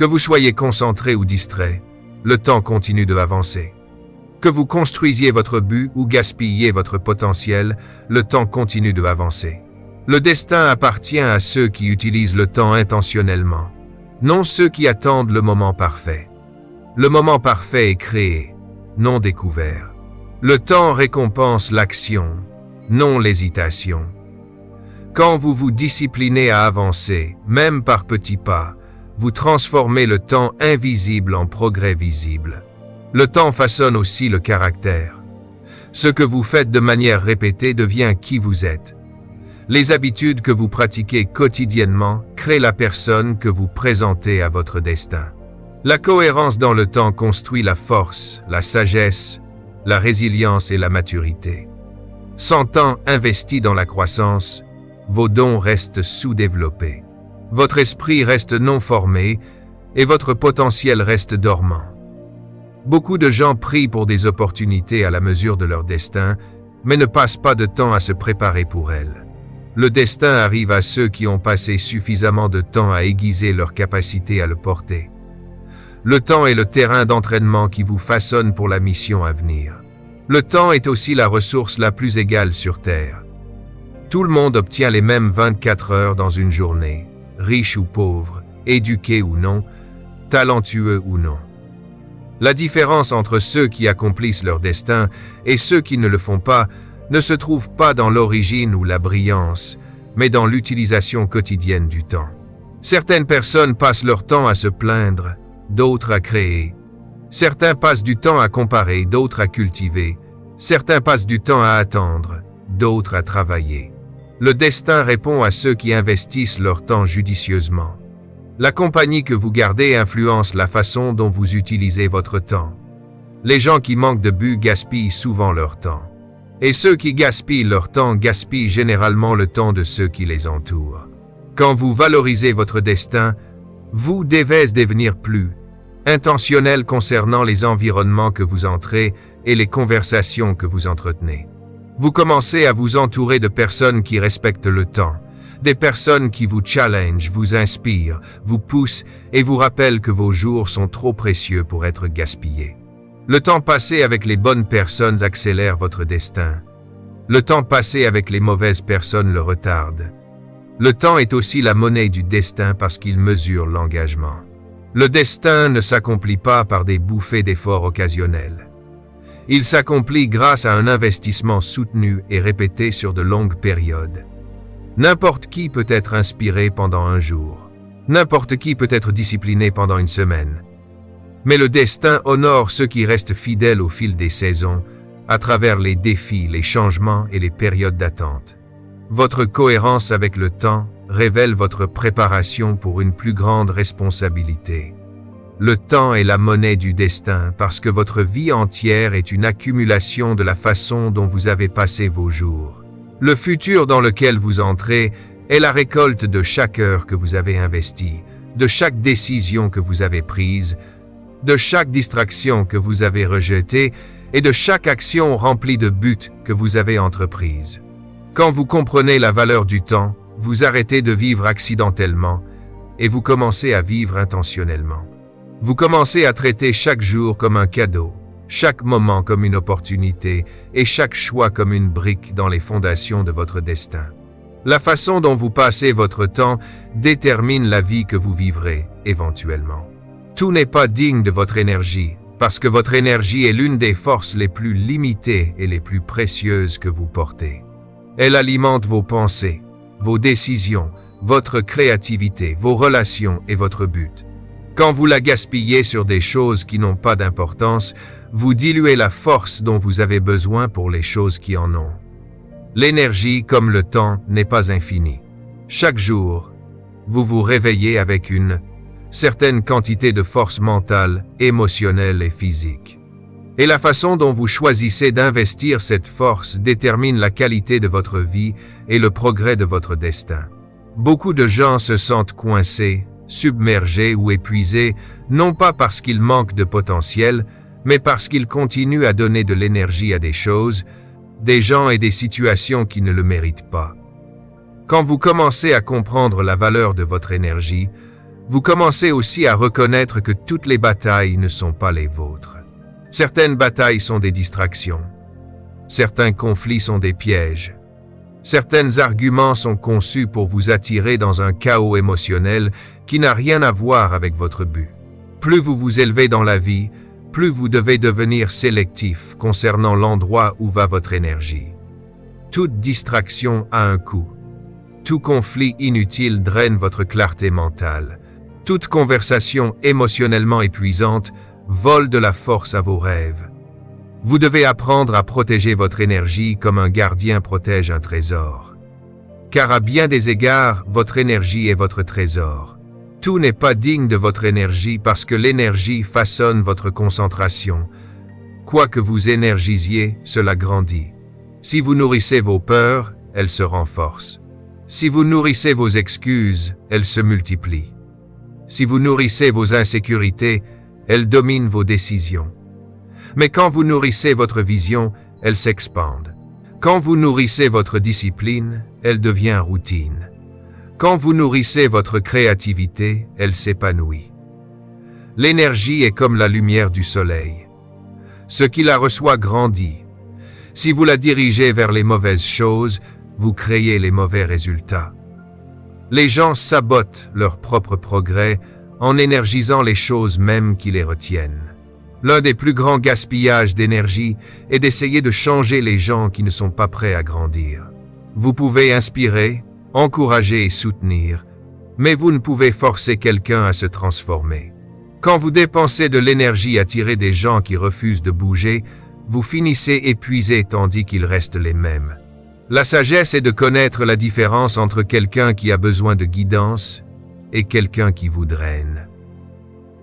Que vous soyez concentré ou distrait, le temps continue de avancer. Que vous construisiez votre but ou gaspilliez votre potentiel, le temps continue de avancer. Le destin appartient à ceux qui utilisent le temps intentionnellement, non ceux qui attendent le moment parfait. Le moment parfait est créé, non découvert. Le temps récompense l'action, non l'hésitation. Quand vous vous disciplinez à avancer, même par petits pas, vous transformez le temps invisible en progrès visible. Le temps façonne aussi le caractère. Ce que vous faites de manière répétée devient qui vous êtes. Les habitudes que vous pratiquez quotidiennement créent la personne que vous présentez à votre destin. La cohérence dans le temps construit la force, la sagesse, la résilience et la maturité. Sans temps investi dans la croissance, vos dons restent sous-développés. Votre esprit reste non formé et votre potentiel reste dormant. Beaucoup de gens prient pour des opportunités à la mesure de leur destin, mais ne passent pas de temps à se préparer pour elles. Le destin arrive à ceux qui ont passé suffisamment de temps à aiguiser leur capacité à le porter. Le temps est le terrain d'entraînement qui vous façonne pour la mission à venir. Le temps est aussi la ressource la plus égale sur Terre. Tout le monde obtient les mêmes 24 heures dans une journée, riche ou pauvre, éduqué ou non, talentueux ou non. La différence entre ceux qui accomplissent leur destin et ceux qui ne le font pas ne se trouve pas dans l'origine ou la brillance, mais dans l'utilisation quotidienne du temps. Certaines personnes passent leur temps à se plaindre, d'autres à créer. Certains passent du temps à comparer, d'autres à cultiver. Certains passent du temps à attendre, d'autres à travailler. Le destin répond à ceux qui investissent leur temps judicieusement. La compagnie que vous gardez influence la façon dont vous utilisez votre temps. Les gens qui manquent de but gaspillent souvent leur temps. Et ceux qui gaspillent leur temps gaspillent généralement le temps de ceux qui les entourent. Quand vous valorisez votre destin, vous devez devenir plus intentionnel concernant les environnements que vous entrez et les conversations que vous entretenez. Vous commencez à vous entourer de personnes qui respectent le temps, des personnes qui vous challengent, vous inspirent, vous poussent et vous rappellent que vos jours sont trop précieux pour être gaspillés. Le temps passé avec les bonnes personnes accélère votre destin. Le temps passé avec les mauvaises personnes le retarde. Le temps est aussi la monnaie du destin parce qu'il mesure l'engagement. Le destin ne s'accomplit pas par des bouffées d'efforts occasionnels. Il s'accomplit grâce à un investissement soutenu et répété sur de longues périodes. N'importe qui peut être inspiré pendant un jour. N'importe qui peut être discipliné pendant une semaine. Mais le destin honore ceux qui restent fidèles au fil des saisons, à travers les défis, les changements et les périodes d'attente. Votre cohérence avec le temps révèle votre préparation pour une plus grande responsabilité. Le temps est la monnaie du destin parce que votre vie entière est une accumulation de la façon dont vous avez passé vos jours. Le futur dans lequel vous entrez est la récolte de chaque heure que vous avez investie, de chaque décision que vous avez prise, de chaque distraction que vous avez rejetée et de chaque action remplie de buts que vous avez entreprise. Quand vous comprenez la valeur du temps, vous arrêtez de vivre accidentellement et vous commencez à vivre intentionnellement. Vous commencez à traiter chaque jour comme un cadeau, chaque moment comme une opportunité et chaque choix comme une brique dans les fondations de votre destin. La façon dont vous passez votre temps détermine la vie que vous vivrez éventuellement. Tout n'est pas digne de votre énergie, parce que votre énergie est l'une des forces les plus limitées et les plus précieuses que vous portez. Elle alimente vos pensées, vos décisions, votre créativité, vos relations et votre but. Quand vous la gaspillez sur des choses qui n'ont pas d'importance, vous diluez la force dont vous avez besoin pour les choses qui en ont. L'énergie, comme le temps, n'est pas infinie. Chaque jour, vous vous réveillez avec une certaine quantité de force mentale, émotionnelle et physique. Et la façon dont vous choisissez d'investir cette force détermine la qualité de votre vie et le progrès de votre destin. Beaucoup de gens se sentent coincés, submergés ou épuisés, non pas parce qu'ils manquent de potentiel, mais parce qu'ils continuent à donner de l'énergie à des choses, des gens et des situations qui ne le méritent pas. Quand vous commencez à comprendre la valeur de votre énergie, vous commencez aussi à reconnaître que toutes les batailles ne sont pas les vôtres. Certaines batailles sont des distractions. Certains conflits sont des pièges. Certains arguments sont conçus pour vous attirer dans un chaos émotionnel qui n'a rien à voir avec votre but. Plus vous vous élevez dans la vie, plus vous devez devenir sélectif concernant l'endroit où va votre énergie. Toute distraction a un coût. Tout conflit inutile draine votre clarté mentale. Toute conversation émotionnellement épuisante vole de la force à vos rêves. Vous devez apprendre à protéger votre énergie comme un gardien protège un trésor. Car à bien des égards, votre énergie est votre trésor. Tout n'est pas digne de votre énergie parce que l'énergie façonne votre concentration. Quoi que vous énergisiez, cela grandit. Si vous nourrissez vos peurs, elles se renforcent. Si vous nourrissez vos excuses, elles se multiplient. Si vous nourrissez vos insécurités, elles dominent vos décisions. Mais quand vous nourrissez votre vision, elle s'expande. Quand vous nourrissez votre discipline, elle devient routine. Quand vous nourrissez votre créativité, elle s'épanouit. L'énergie est comme la lumière du soleil. Ce qui la reçoit grandit. Si vous la dirigez vers les mauvaises choses, vous créez les mauvais résultats. Les gens sabotent leur propre progrès en énergisant les choses mêmes qui les retiennent. L'un des plus grands gaspillages d'énergie est d'essayer de changer les gens qui ne sont pas prêts à grandir. Vous pouvez inspirer, encourager et soutenir, mais vous ne pouvez forcer quelqu'un à se transformer. Quand vous dépensez de l'énergie à tirer des gens qui refusent de bouger, vous finissez épuisés tandis qu'ils restent les mêmes. La sagesse est de connaître la différence entre quelqu'un qui a besoin de guidance et quelqu'un qui vous draine.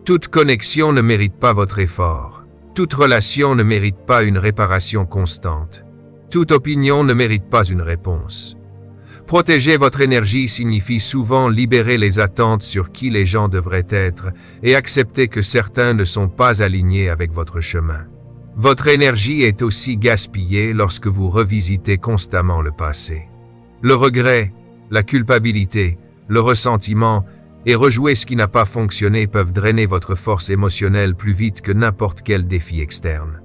Toute connexion ne mérite pas votre effort. Toute relation ne mérite pas une réparation constante. Toute opinion ne mérite pas une réponse. Protéger votre énergie signifie souvent libérer les attentes sur qui les gens devraient être et accepter que certains ne sont pas alignés avec votre chemin. Votre énergie est aussi gaspillée lorsque vous revisitez constamment le passé. Le regret, la culpabilité, le ressentiment et rejouer ce qui n'a pas fonctionné peuvent drainer votre force émotionnelle plus vite que n'importe quel défi externe.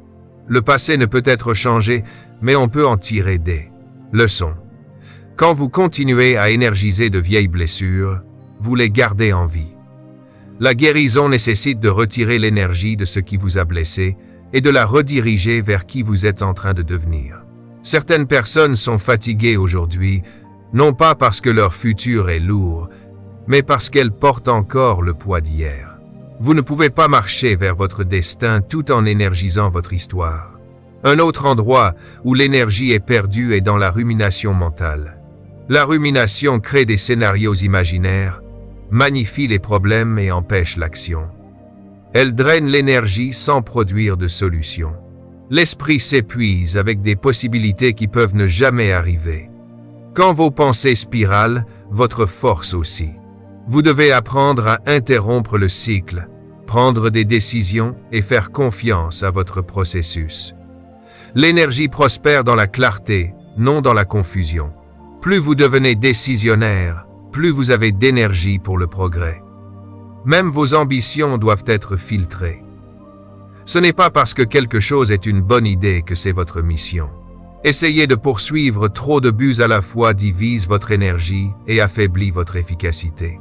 Le passé ne peut être changé, mais on peut en tirer des leçons. Quand vous continuez à énergiser de vieilles blessures, vous les gardez en vie. La guérison nécessite de retirer l'énergie de ce qui vous a blessé et de la rediriger vers qui vous êtes en train de devenir. Certaines personnes sont fatiguées aujourd'hui, non pas parce que leur futur est lourd, mais parce qu'elles portent encore le poids d'hier. Vous ne pouvez pas marcher vers votre destin tout en énergisant votre histoire. Un autre endroit où l'énergie est perdue est dans la rumination mentale. La rumination crée des scénarios imaginaires, magnifie les problèmes et empêche l'action. Elle draine l'énergie sans produire de solution. L'esprit s'épuise avec des possibilités qui peuvent ne jamais arriver. Quand vos pensées spiralent, votre force aussi. Vous devez apprendre à interrompre le cycle, prendre des décisions et faire confiance à votre processus. L'énergie prospère dans la clarté, non dans la confusion. Plus vous devenez décisionnaire, plus vous avez d'énergie pour le progrès. Même vos ambitions doivent être filtrées. Ce n'est pas parce que quelque chose est une bonne idée que c'est votre mission. Essayer de poursuivre trop de buts à la fois divise votre énergie et affaiblit votre efficacité.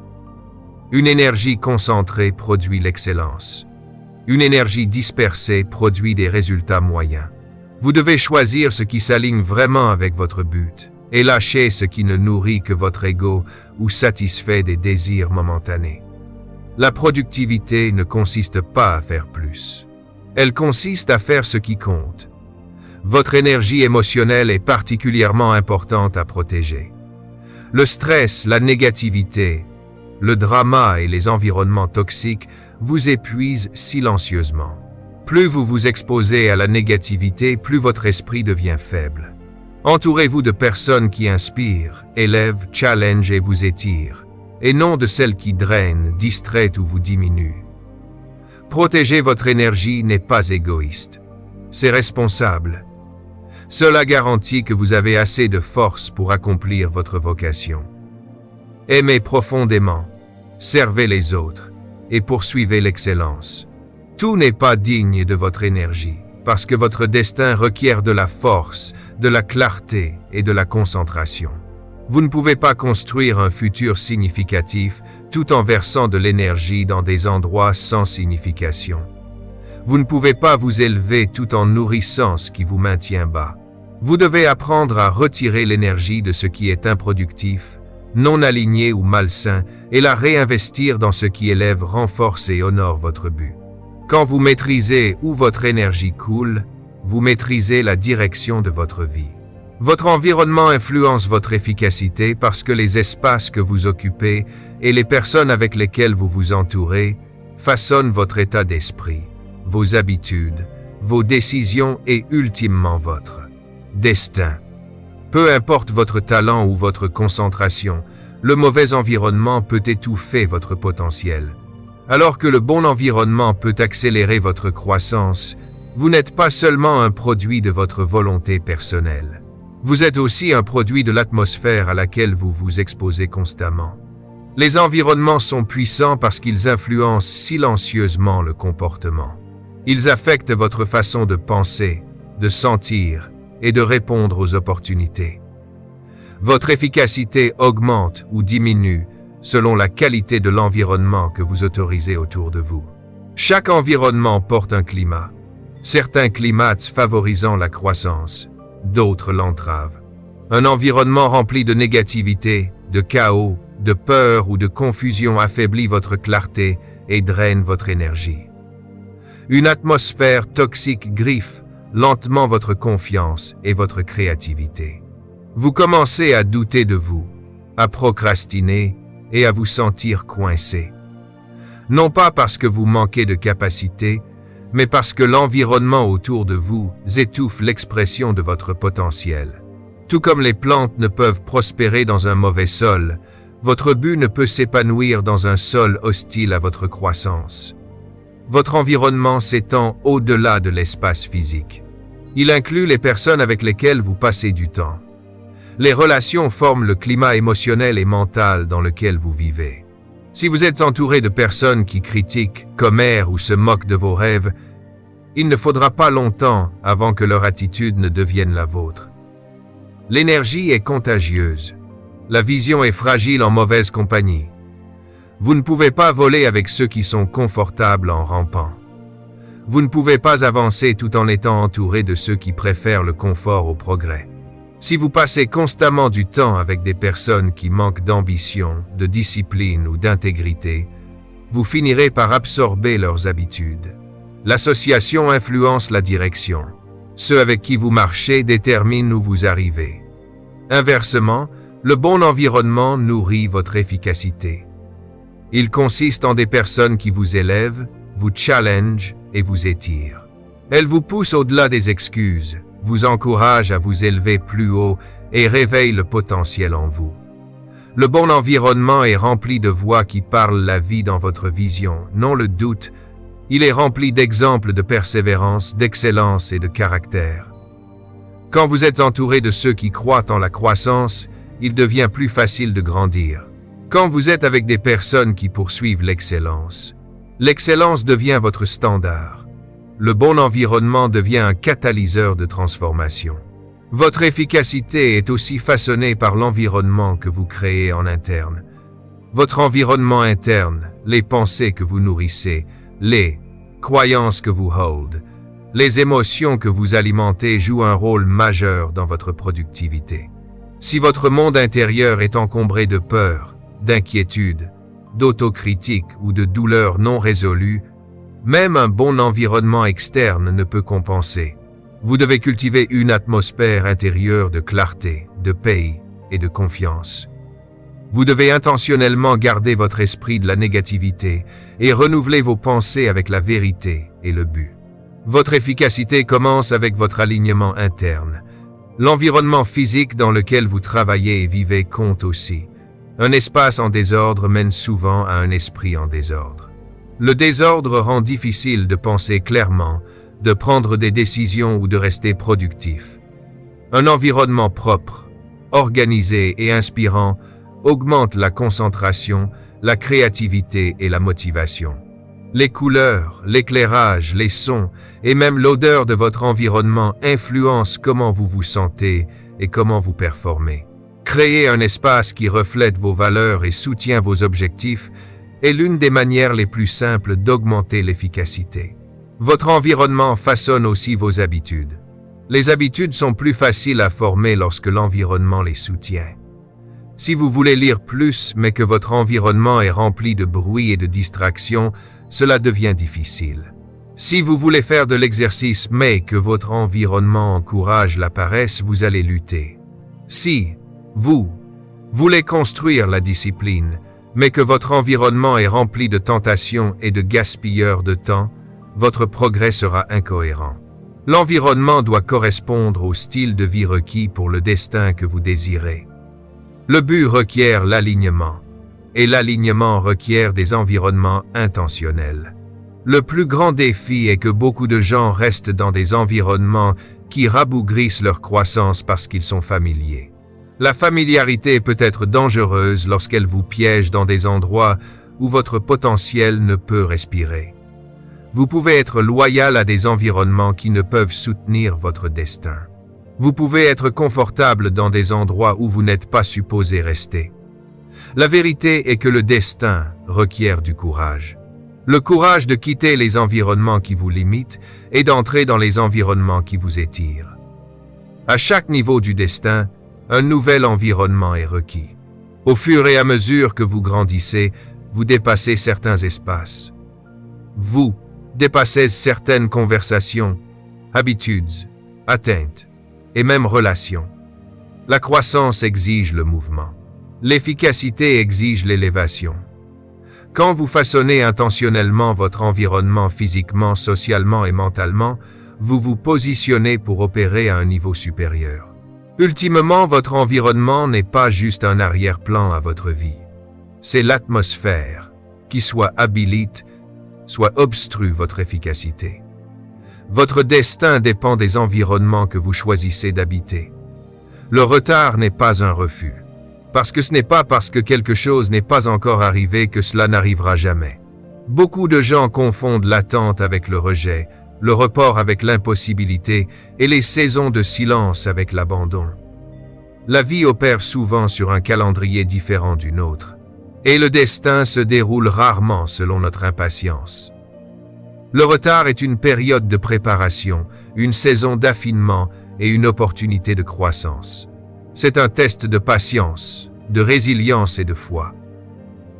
Une énergie concentrée produit l'excellence. Une énergie dispersée produit des résultats moyens. Vous devez choisir ce qui s'aligne vraiment avec votre but et lâcher ce qui ne nourrit que votre ego ou satisfait des désirs momentanés. La productivité ne consiste pas à faire plus. Elle consiste à faire ce qui compte. Votre énergie émotionnelle est particulièrement importante à protéger. Le stress, la négativité, le drama et les environnements toxiques vous épuisent silencieusement. Plus vous vous exposez à la négativité, plus votre esprit devient faible. Entourez-vous de personnes qui inspirent, élèvent, challengent et vous étirent, et non de celles qui drainent, distraient ou vous diminuent. Protéger votre énergie n'est pas égoïste. C'est responsable. Cela garantit que vous avez assez de force pour accomplir votre vocation. Aimez profondément, servez les autres et poursuivez l'excellence. Tout n'est pas digne de votre énergie. parce que votre destin requiert de la force, de la clarté et de la concentration. Vous ne pouvez pas construire un futur significatif tout en versant de l'énergie dans des endroits sans signification. Vous ne pouvez pas vous élever tout en nourrissant ce qui vous maintient bas. Vous devez apprendre à retirer l'énergie de ce qui est improductif, non aligné ou malsain, et la réinvestir dans ce qui élève, renforce et honore votre but. Quand vous maîtrisez où votre énergie coule, vous maîtrisez la direction de votre vie. Votre environnement influence votre efficacité parce que les espaces que vous occupez et les personnes avec lesquelles vous vous entourez façonnent votre état d'esprit, vos habitudes, vos décisions et ultimement votre destin. Peu importe votre talent ou votre concentration, le mauvais environnement peut étouffer votre potentiel. Alors que le bon environnement peut accélérer votre croissance, vous n'êtes pas seulement un produit de votre volonté personnelle. Vous êtes aussi un produit de l'atmosphère à laquelle vous vous exposez constamment. Les environnements sont puissants parce qu'ils influencent silencieusement le comportement. Ils affectent votre façon de penser, de sentir et de répondre aux opportunités. Votre efficacité augmente ou diminue selon la qualité de l'environnement que vous autorisez autour de vous. Chaque environnement porte un climat. Certains climats favorisant la croissance, d'autres l'entravent. Un environnement rempli de négativité, de chaos, de peur ou de confusion affaiblit votre clarté et draine votre énergie. Une atmosphère toxique griffe lentement votre confiance et votre créativité. Vous commencez à douter de vous, à procrastiner et à vous sentir coincé. Non pas parce que vous manquez de capacité, mais parce que l'environnement autour de vous étouffe l'expression de votre potentiel. Tout comme les plantes ne peuvent prospérer dans un mauvais sol, votre but ne peut s'épanouir dans un sol hostile à votre croissance. Votre environnement s'étend au-delà de l'espace physique. Il inclut les personnes avec lesquelles vous passez du temps. Les relations forment le climat émotionnel et mental dans lequel vous vivez. Si vous êtes entouré de personnes qui critiquent, commèrent ou se moquent de vos rêves, il ne faudra pas longtemps avant que leur attitude ne devienne la vôtre. L'énergie est contagieuse. La vision est fragile en mauvaise compagnie. Vous ne pouvez pas voler avec ceux qui sont confortables en rampant. Vous ne pouvez pas avancer tout en étant entouré de ceux qui préfèrent le confort au progrès. Si vous passez constamment du temps avec des personnes qui manquent d'ambition, de discipline ou d'intégrité, vous finirez par absorber leurs habitudes. L'association influence la direction. Ceux avec qui vous marchez déterminent où vous arrivez. Inversement, le bon environnement nourrit votre efficacité. Il consiste en des personnes qui vous élèvent, vous challengent et vous étirent. Elles vous poussent au-delà des excuses, vous encouragent à vous élever plus haut et réveillent le potentiel en vous. Le bon environnement est rempli de voix qui parlent la vie dans votre vision, non le doute. Il est rempli d'exemples de persévérance, d'excellence et de caractère. Quand vous êtes entouré de ceux qui croient en la croissance, il devient plus facile de grandir. Quand vous êtes avec des personnes qui poursuivent l'excellence devient votre standard. Le bon environnement devient un catalyseur de transformation. Votre efficacité est aussi façonnée par l'environnement que vous créez en interne. Votre environnement interne, les pensées que vous nourrissez, les croyances que vous hold, les émotions que vous alimentez jouent un rôle majeur dans votre productivité. Si votre monde intérieur est encombré de peur, d'inquiétude, d'autocritique ou de douleurs non résolues, même un bon environnement externe ne peut compenser. Vous devez cultiver une atmosphère intérieure de clarté, de paix et de confiance. Vous devez intentionnellement garder votre esprit de la négativité et renouveler vos pensées avec la vérité et le but. Votre efficacité commence avec votre alignement interne. L'environnement physique dans lequel vous travaillez et vivez compte aussi. Un espace en désordre mène souvent à un esprit en désordre. Le désordre rend difficile de penser clairement, de prendre des décisions ou de rester productif. Un environnement propre, organisé et inspirant augmente la concentration, la créativité et la motivation. Les couleurs, l'éclairage, les sons et même l'odeur de votre environnement influencent comment vous vous sentez et comment vous performez. Créer un espace qui reflète vos valeurs et soutient vos objectifs est l'une des manières les plus simples d'augmenter l'efficacité. Votre environnement façonne aussi vos habitudes. Les habitudes sont plus faciles à former lorsque l'environnement les soutient. Si vous voulez lire plus mais que votre environnement est rempli de bruit et de distractions, cela devient difficile. Si vous voulez faire de l'exercice mais que votre environnement encourage la paresse, vous allez lutter. Si vous voulez construire la discipline, mais que votre environnement est rempli de tentations et de gaspilleurs de temps, votre progrès sera incohérent. L'environnement doit correspondre au style de vie requis pour le destin que vous désirez. Le but requiert l'alignement, et l'alignement requiert des environnements intentionnels. Le plus grand défi est que beaucoup de gens restent dans des environnements qui rabougrissent leur croissance parce qu'ils sont familiers. La familiarité peut être dangereuse lorsqu'elle vous piège dans des endroits où votre potentiel ne peut respirer. Vous pouvez être loyal à des environnements qui ne peuvent soutenir votre destin. Vous pouvez être confortable dans des endroits où vous n'êtes pas supposé rester. La vérité est que le destin requiert du courage. Le courage de quitter les environnements qui vous limitent et d'entrer dans les environnements qui vous étirent. À chaque niveau du destin, un nouvel environnement est requis. Au fur et à mesure que vous grandissez, vous dépassez certains espaces. Vous dépassez certaines conversations, habitudes, atteintes et même relations. La croissance exige le mouvement. L'efficacité exige l'élévation. Quand vous façonnez intentionnellement votre environnement physiquement, socialement et mentalement, vous vous positionnez pour opérer à un niveau supérieur. Ultimement, votre environnement n'est pas juste un arrière-plan à votre vie. C'est l'atmosphère qui soit habilite, soit obstrue votre efficacité. Votre destin dépend des environnements que vous choisissez d'habiter. Le retard n'est pas un refus, parce que ce n'est pas parce que quelque chose n'est pas encore arrivé que cela n'arrivera jamais. Beaucoup de gens confondent l'attente avec le rejet, le report avec l'impossibilité et les saisons de silence avec l'abandon. La vie opère souvent sur un calendrier différent du nôtre, et le destin se déroule rarement selon notre impatience. Le retard est une période de préparation, une saison d'affinement et une opportunité de croissance. C'est un test de patience, de résilience et de foi.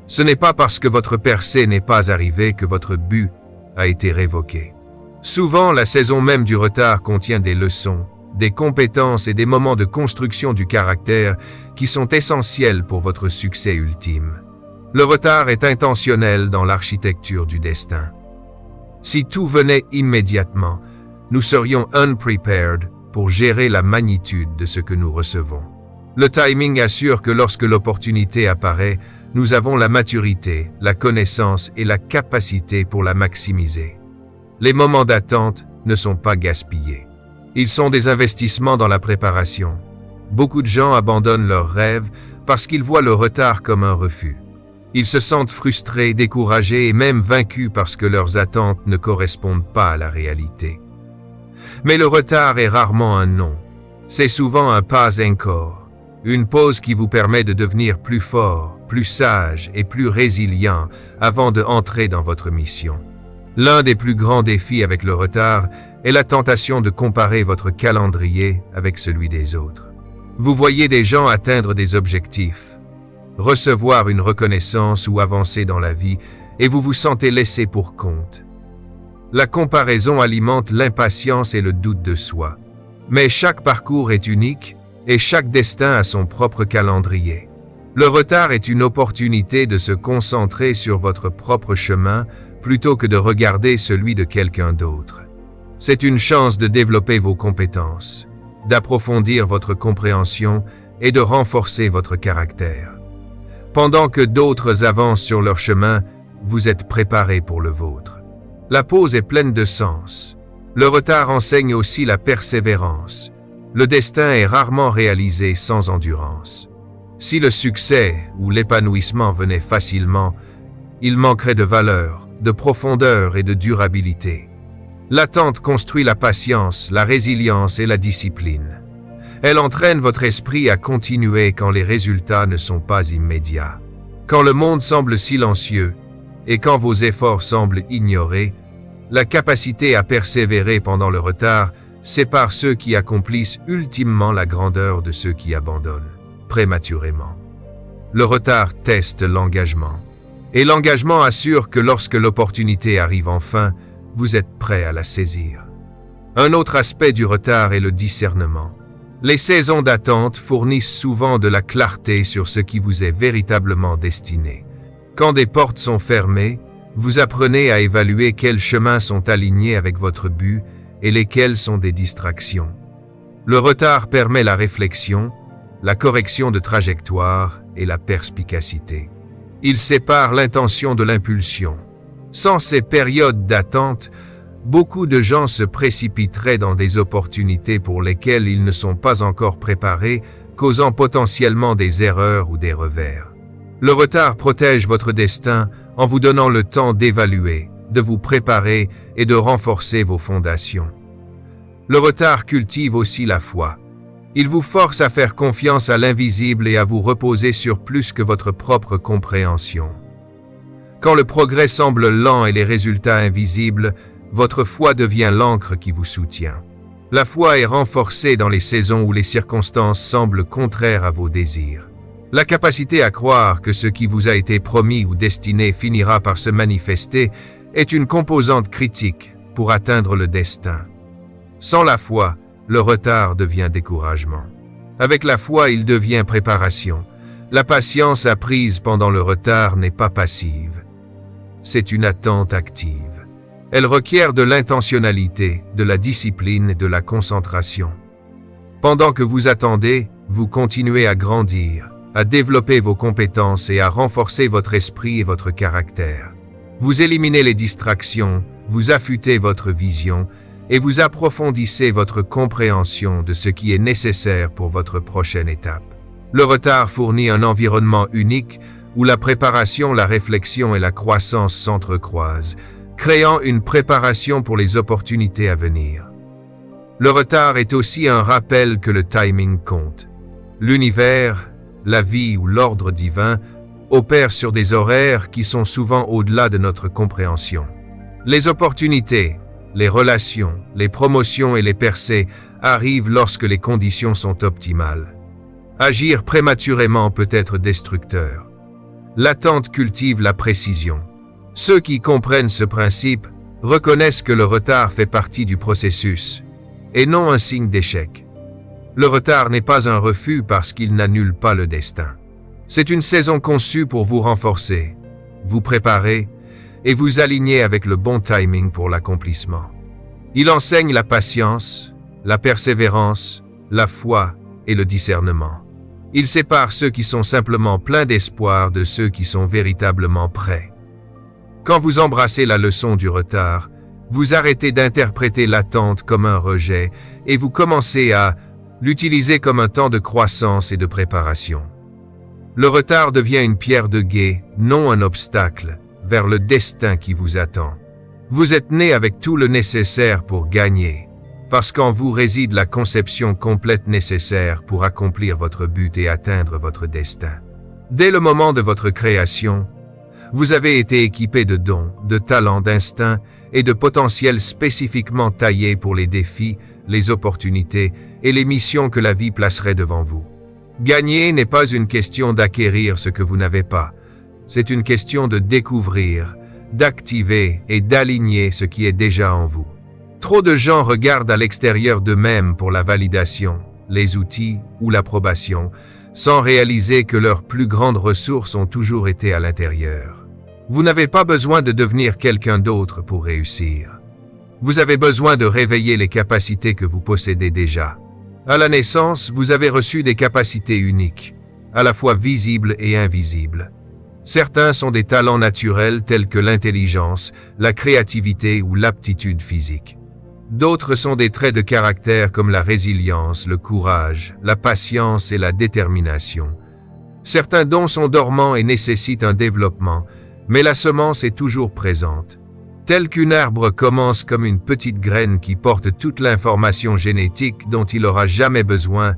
Ce n'est pas parce que votre percée n'est pas arrivée que votre but a été révoqué. Souvent, la saison même du retard contient des leçons, des compétences et des moments de construction du caractère qui sont essentiels pour votre succès ultime. Le retard est intentionnel dans l'architecture du destin. Si tout venait immédiatement, nous serions unprepared pour gérer la magnitude de ce que nous recevons. Le timing assure que lorsque l'opportunité apparaît, nous avons la maturité, la connaissance et la capacité pour la maximiser. Les moments d'attente ne sont pas gaspillés. Ils sont des investissements dans la préparation. Beaucoup de gens abandonnent leurs rêves parce qu'ils voient le retard comme un refus. Ils se sentent frustrés, découragés et même vaincus parce que leurs attentes ne correspondent pas à la réalité. Mais le retard est rarement un non. C'est souvent un pas encore, une pause qui vous permet de devenir plus fort, plus sage et plus résilient avant de entrer dans votre mission. L'un des plus grands défis avec le retard est la tentation de comparer votre calendrier avec celui des autres. Vous voyez des gens atteindre des objectifs, recevoir une reconnaissance ou avancer dans la vie, et vous vous sentez laissé pour compte. La comparaison alimente l'impatience et le doute de soi. Mais chaque parcours est unique et chaque destin a son propre calendrier. Le retard est une opportunité de se concentrer sur votre propre chemin plutôt que de regarder celui de quelqu'un d'autre. C'est une chance de développer vos compétences, d'approfondir votre compréhension et de renforcer votre caractère. Pendant que d'autres avancent sur leur chemin, vous êtes préparé pour le vôtre. La pause est pleine de sens. Le retard enseigne aussi la persévérance. Le destin est rarement réalisé sans endurance. Si le succès ou l'épanouissement venait facilement, il manquerait de valeur, de profondeur et de durabilité. L'attente construit la patience, la résilience et la discipline. Elle entraîne votre esprit à continuer quand les résultats ne sont pas immédiats. Quand le monde semble silencieux et quand vos efforts semblent ignorés, la capacité à persévérer pendant le retard sépare ceux qui accomplissent ultimement la grandeur de ceux qui abandonnent prématurément. Le retard teste l'engagement. Et l'engagement assure que lorsque l'opportunité arrive enfin, vous êtes prêt à la saisir. Un autre aspect du retard est le discernement. Les saisons d'attente fournissent souvent de la clarté sur ce qui vous est véritablement destiné. Quand des portes sont fermées, vous apprenez à évaluer quels chemins sont alignés avec votre but et lesquels sont des distractions. Le retard permet la réflexion, la correction de trajectoire et la perspicacité. Il sépare l'intention de l'impulsion. Sans ces périodes d'attente, beaucoup de gens se précipiteraient dans des opportunités pour lesquelles ils ne sont pas encore préparés, causant potentiellement des erreurs ou des revers. Le retard protège votre destin en vous donnant le temps d'évaluer, de vous préparer et de renforcer vos fondations. Le retard cultive aussi la foi. Il vous force à faire confiance à l'invisible et à vous reposer sur plus que votre propre compréhension. Quand le progrès semble lent et les résultats invisibles, votre foi devient l'encre qui vous soutient. La foi est renforcée dans les saisons où les circonstances semblent contraires à vos désirs. La capacité à croire que ce qui vous a été promis ou destiné finira par se manifester est une composante critique pour atteindre le destin. Sans la foi, le retard devient découragement. Avec la foi, il devient préparation. La patience apprise pendant le retard n'est pas passive. C'est une attente active. Elle requiert de l'intentionnalité, de la discipline et de la concentration. Pendant que vous attendez, vous continuez à grandir, à développer vos compétences et à renforcer votre esprit et votre caractère. Vous éliminez les distractions, vous affûtez votre vision et vous approfondissez votre compréhension de ce qui est nécessaire pour votre prochaine étape. Le retard fournit un environnement unique où la préparation, la réflexion et la croissance s'entrecroisent, créant une préparation pour les opportunités à venir. Le retard est aussi un rappel que le timing compte. L'univers, la vie ou l'ordre divin opèrent sur des horaires qui sont souvent au-delà de notre compréhension. Les opportunités, les relations, les promotions et les percées arrivent lorsque les conditions sont optimales. Agir prématurément peut être destructeur. L'attente cultive la précision. Ceux qui comprennent ce principe reconnaissent que le retard fait partie du processus et non un signe d'échec. Le retard n'est pas un refus parce qu'il n'annule pas le destin. C'est une saison conçue pour vous renforcer, vous préparer et vous aligner avec le bon timing pour l'accomplissement. Il enseigne la patience, la persévérance, la foi et le discernement. Il sépare ceux qui sont simplement pleins d'espoir de ceux qui sont véritablement prêts. Quand vous embrassez la leçon du retard, vous arrêtez d'interpréter l'attente comme un rejet et vous commencez à l'utiliser comme un temps de croissance et de préparation. Le retard devient une pierre de gué, non un obstacle, vers le destin qui vous attend. Vous êtes né avec tout le nécessaire pour gagner, parce qu'en vous réside la conception complète nécessaire pour accomplir votre but et atteindre votre destin. Dès le moment de votre création, vous avez été équipé de dons, de talents, d'instincts et de potentiels spécifiquement taillés pour les défis, les opportunités et les missions que la vie placerait devant vous. Gagner n'est pas une question d'acquérir ce que vous n'avez pas. C'est une question de découvrir, d'activer et d'aligner ce qui est déjà en vous. Trop de gens regardent à l'extérieur d'eux-mêmes pour la validation, les outils ou l'approbation, sans réaliser que leurs plus grandes ressources ont toujours été à l'intérieur. Vous n'avez pas besoin de devenir quelqu'un d'autre pour réussir. Vous avez besoin de réveiller les capacités que vous possédez déjà. À la naissance, vous avez reçu des capacités uniques, à la fois visibles et invisibles. Certains sont des talents naturels tels que l'intelligence, la créativité ou l'aptitude physique. D'autres sont des traits de caractère comme la résilience, le courage, la patience et la détermination. Certains dons sont dormants et nécessitent un développement, mais la semence est toujours présente. Tel qu'un arbre commence comme une petite graine qui porte toute l'information génétique dont il aura jamais besoin,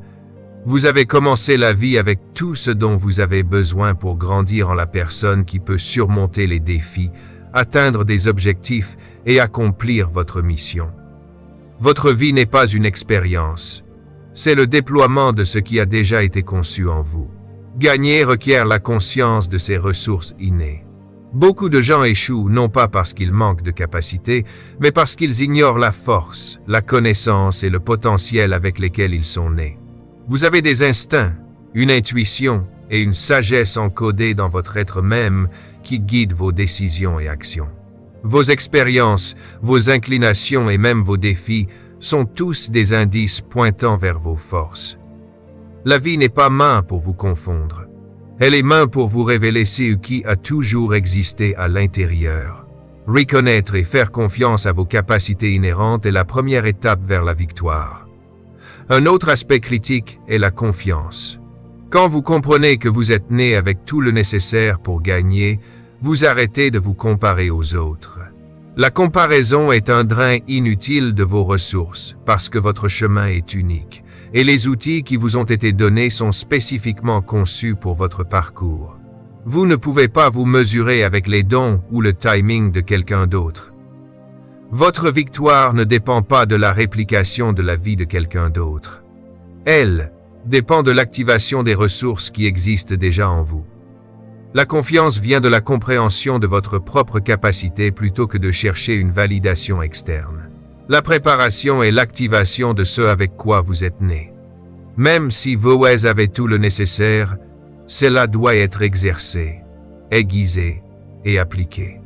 vous avez commencé la vie avec tout ce dont vous avez besoin pour grandir en la personne qui peut surmonter les défis, atteindre des objectifs et accomplir votre mission. Votre vie n'est pas une expérience, c'est le déploiement de ce qui a déjà été conçu en vous. Gagner requiert la conscience de ses ressources innées. Beaucoup de gens échouent non pas parce qu'ils manquent de capacité, mais parce qu'ils ignorent la force, la connaissance et le potentiel avec lesquels ils sont nés. Vous avez des instincts, une intuition et une sagesse encodée dans votre être même qui guident vos décisions et actions. Vos expériences, vos inclinations et même vos défis sont tous des indices pointant vers vos forces. La vie n'est pas main pour vous confondre. Elle est main pour vous révéler ce qui a toujours existé à l'intérieur. Reconnaître et faire confiance à vos capacités inhérentes est la première étape vers la victoire. Un autre aspect critique est la confiance. Quand vous comprenez que vous êtes né avec tout le nécessaire pour gagner, vous arrêtez de vous comparer aux autres. La comparaison est un drain inutile de vos ressources parce que votre chemin est unique et les outils qui vous ont été donnés sont spécifiquement conçus pour votre parcours. Vous ne pouvez pas vous mesurer avec les dons ou le timing de quelqu'un d'autre. Votre victoire ne dépend pas de la réplication de la vie de quelqu'un d'autre. Elle dépend de l'activation des ressources qui existent déjà en vous. La confiance vient de la compréhension de votre propre capacité plutôt que de chercher une validation externe. La préparation est l'activation de ce avec quoi vous êtes né. Même si vous avez tout le nécessaire, cela doit être exercé, aiguisé et appliqué.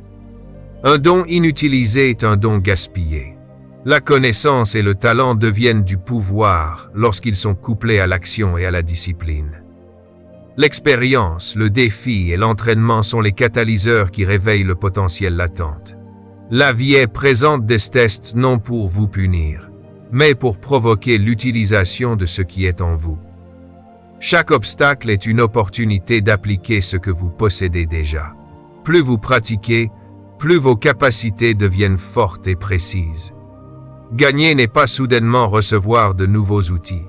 Un don inutilisé est un don gaspillé. La connaissance et le talent deviennent du pouvoir lorsqu'ils sont couplés à l'action et à la discipline. L'expérience, le défi et l'entraînement sont les catalyseurs qui réveillent le potentiel latent. La vie est présente des tests non pour vous punir, mais pour provoquer l'utilisation de ce qui est en vous. Chaque obstacle est une opportunité d'appliquer ce que vous possédez déjà. Plus vous pratiquez, plus vos capacités deviennent fortes et précises. Gagner n'est pas soudainement recevoir de nouveaux outils.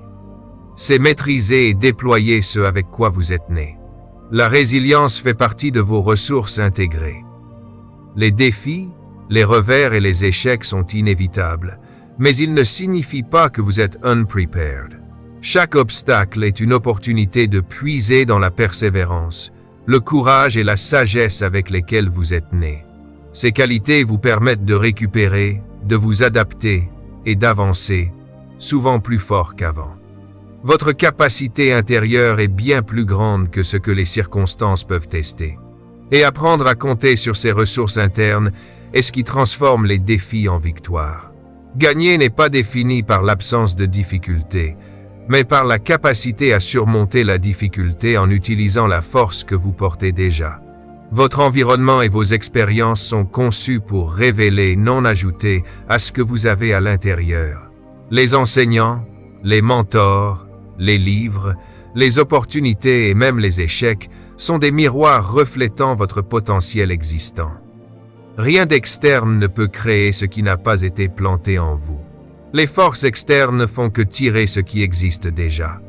C'est maîtriser et déployer ce avec quoi vous êtes né. La résilience fait partie de vos ressources intégrées. Les défis, les revers et les échecs sont inévitables, mais ils ne signifient pas que vous êtes unprepared. Chaque obstacle est une opportunité de puiser dans la persévérance, le courage et la sagesse avec lesquels vous êtes né. Ces qualités vous permettent de récupérer, de vous adapter et d'avancer, souvent plus fort qu'avant. Votre capacité intérieure est bien plus grande que ce que les circonstances peuvent tester. Et apprendre à compter sur ces ressources internes est ce qui transforme les défis en victoire. Gagner n'est pas défini par l'absence de difficultés, mais par la capacité à surmonter la difficulté en utilisant la force que vous portez déjà. Votre environnement et vos expériences sont conçus pour révéler, non ajouter, à ce que vous avez à l'intérieur. Les enseignants, les mentors, les livres, les opportunités et même les échecs sont des miroirs reflétant votre potentiel existant. Rien d'externe ne peut créer ce qui n'a pas été planté en vous. Les forces externes ne font que tirer ce qui existe déjà.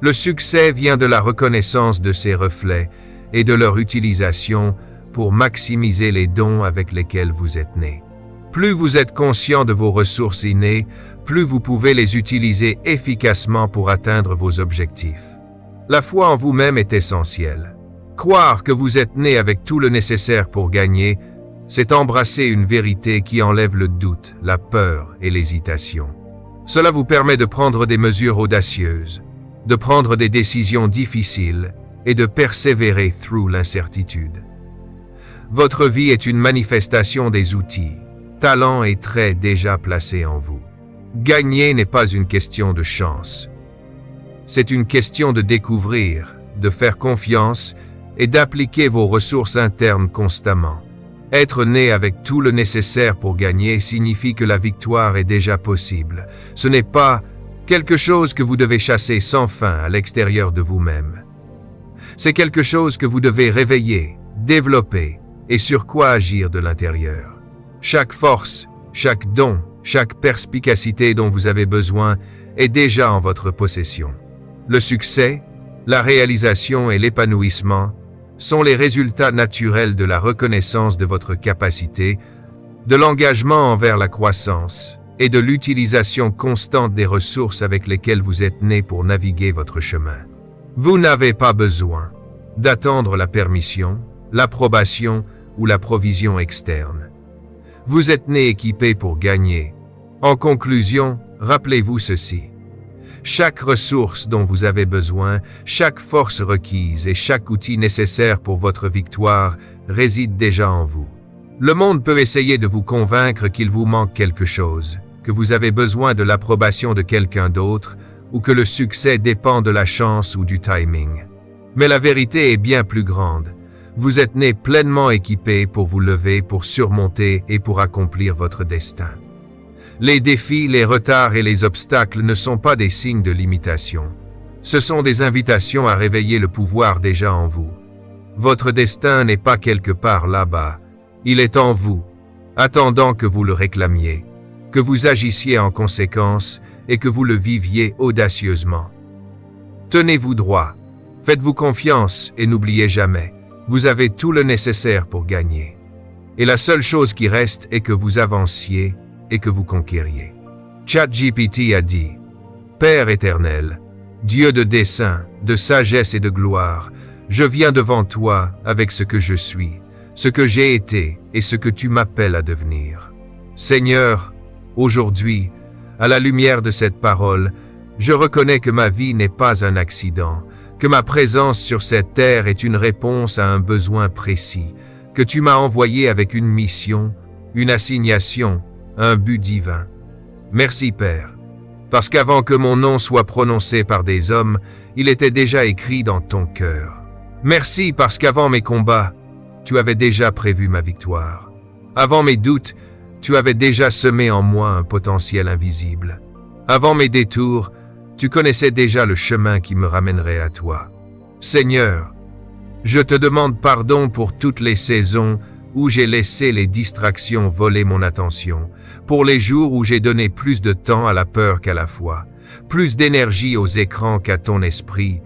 Le succès vient de la reconnaissance de ces reflets et de leur utilisation pour maximiser les dons avec lesquels vous êtes né. Plus vous êtes conscient de vos ressources innées, plus vous pouvez les utiliser efficacement pour atteindre vos objectifs. La foi en vous-même est essentielle. Croire que vous êtes né avec tout le nécessaire pour gagner, c'est embrasser une vérité qui enlève le doute, la peur et l'hésitation. Cela vous permet de prendre des mesures audacieuses, de prendre des décisions difficiles et de persévérer through l'incertitude. Votre vie est une manifestation des outils, talents et traits déjà placés en vous. Gagner n'est pas une question de chance. C'est une question de découvrir, de faire confiance et d'appliquer vos ressources internes constamment. Être né avec tout le nécessaire pour gagner signifie que la victoire est déjà possible. Ce n'est pas quelque chose que vous devez chasser sans fin à l'extérieur de vous-même. C'est quelque chose que vous devez réveiller, développer et sur quoi agir de l'intérieur. Chaque force, chaque don, chaque perspicacité dont vous avez besoin est déjà en votre possession. Le succès, la réalisation et l'épanouissement sont les résultats naturels de la reconnaissance de votre capacité, de l'engagement envers la croissance et de l'utilisation constante des ressources avec lesquelles vous êtes né pour naviguer votre chemin. Vous n'avez pas besoin d'attendre la permission, l'approbation ou la provision externe. Vous êtes né équipé pour gagner. En conclusion, rappelez-vous ceci. Chaque ressource dont vous avez besoin, chaque force requise et chaque outil nécessaire pour votre victoire réside déjà en vous. Le monde peut essayer de vous convaincre qu'il vous manque quelque chose, que vous avez besoin de l'approbation de quelqu'un d'autre ou que le succès dépend de la chance ou du timing. Mais la vérité est bien plus grande. Vous êtes né pleinement équipé pour vous lever, pour surmonter et pour accomplir votre destin. Les défis, les retards et les obstacles ne sont pas des signes de limitation. Ce sont des invitations à réveiller le pouvoir déjà en vous. Votre destin n'est pas quelque part là-bas. Il est en vous, attendant que vous le réclamiez, que vous agissiez en conséquence et que vous le viviez audacieusement. Tenez-vous droit, faites-vous confiance et n'oubliez jamais, vous avez tout le nécessaire pour gagner. Et la seule chose qui reste est que vous avanciez et que vous conquériez. ChatGPT a dit, « Père éternel, Dieu de dessein, de sagesse et de gloire, je viens devant toi avec ce que je suis, ce que j'ai été et ce que tu m'appelles à devenir. Seigneur, aujourd'hui, à la lumière de cette parole, je reconnais que ma vie n'est pas un accident, que ma présence sur cette terre est une réponse à un besoin précis, que tu m'as envoyé avec une mission, une assignation, un but divin. Merci Père, parce qu'avant que mon nom soit prononcé par des hommes, il était déjà écrit dans ton cœur. Merci parce qu'avant mes combats, tu avais déjà prévu ma victoire. Avant mes doutes, tu avais déjà semé en moi un potentiel invisible. Avant mes détours, tu connaissais déjà le chemin qui me ramènerait à toi. Seigneur, je te demande pardon pour toutes les saisons où j'ai laissé les distractions voler mon attention, pour les jours où j'ai donné plus de temps à la peur qu'à la foi, plus d'énergie aux écrans qu'à ton esprit,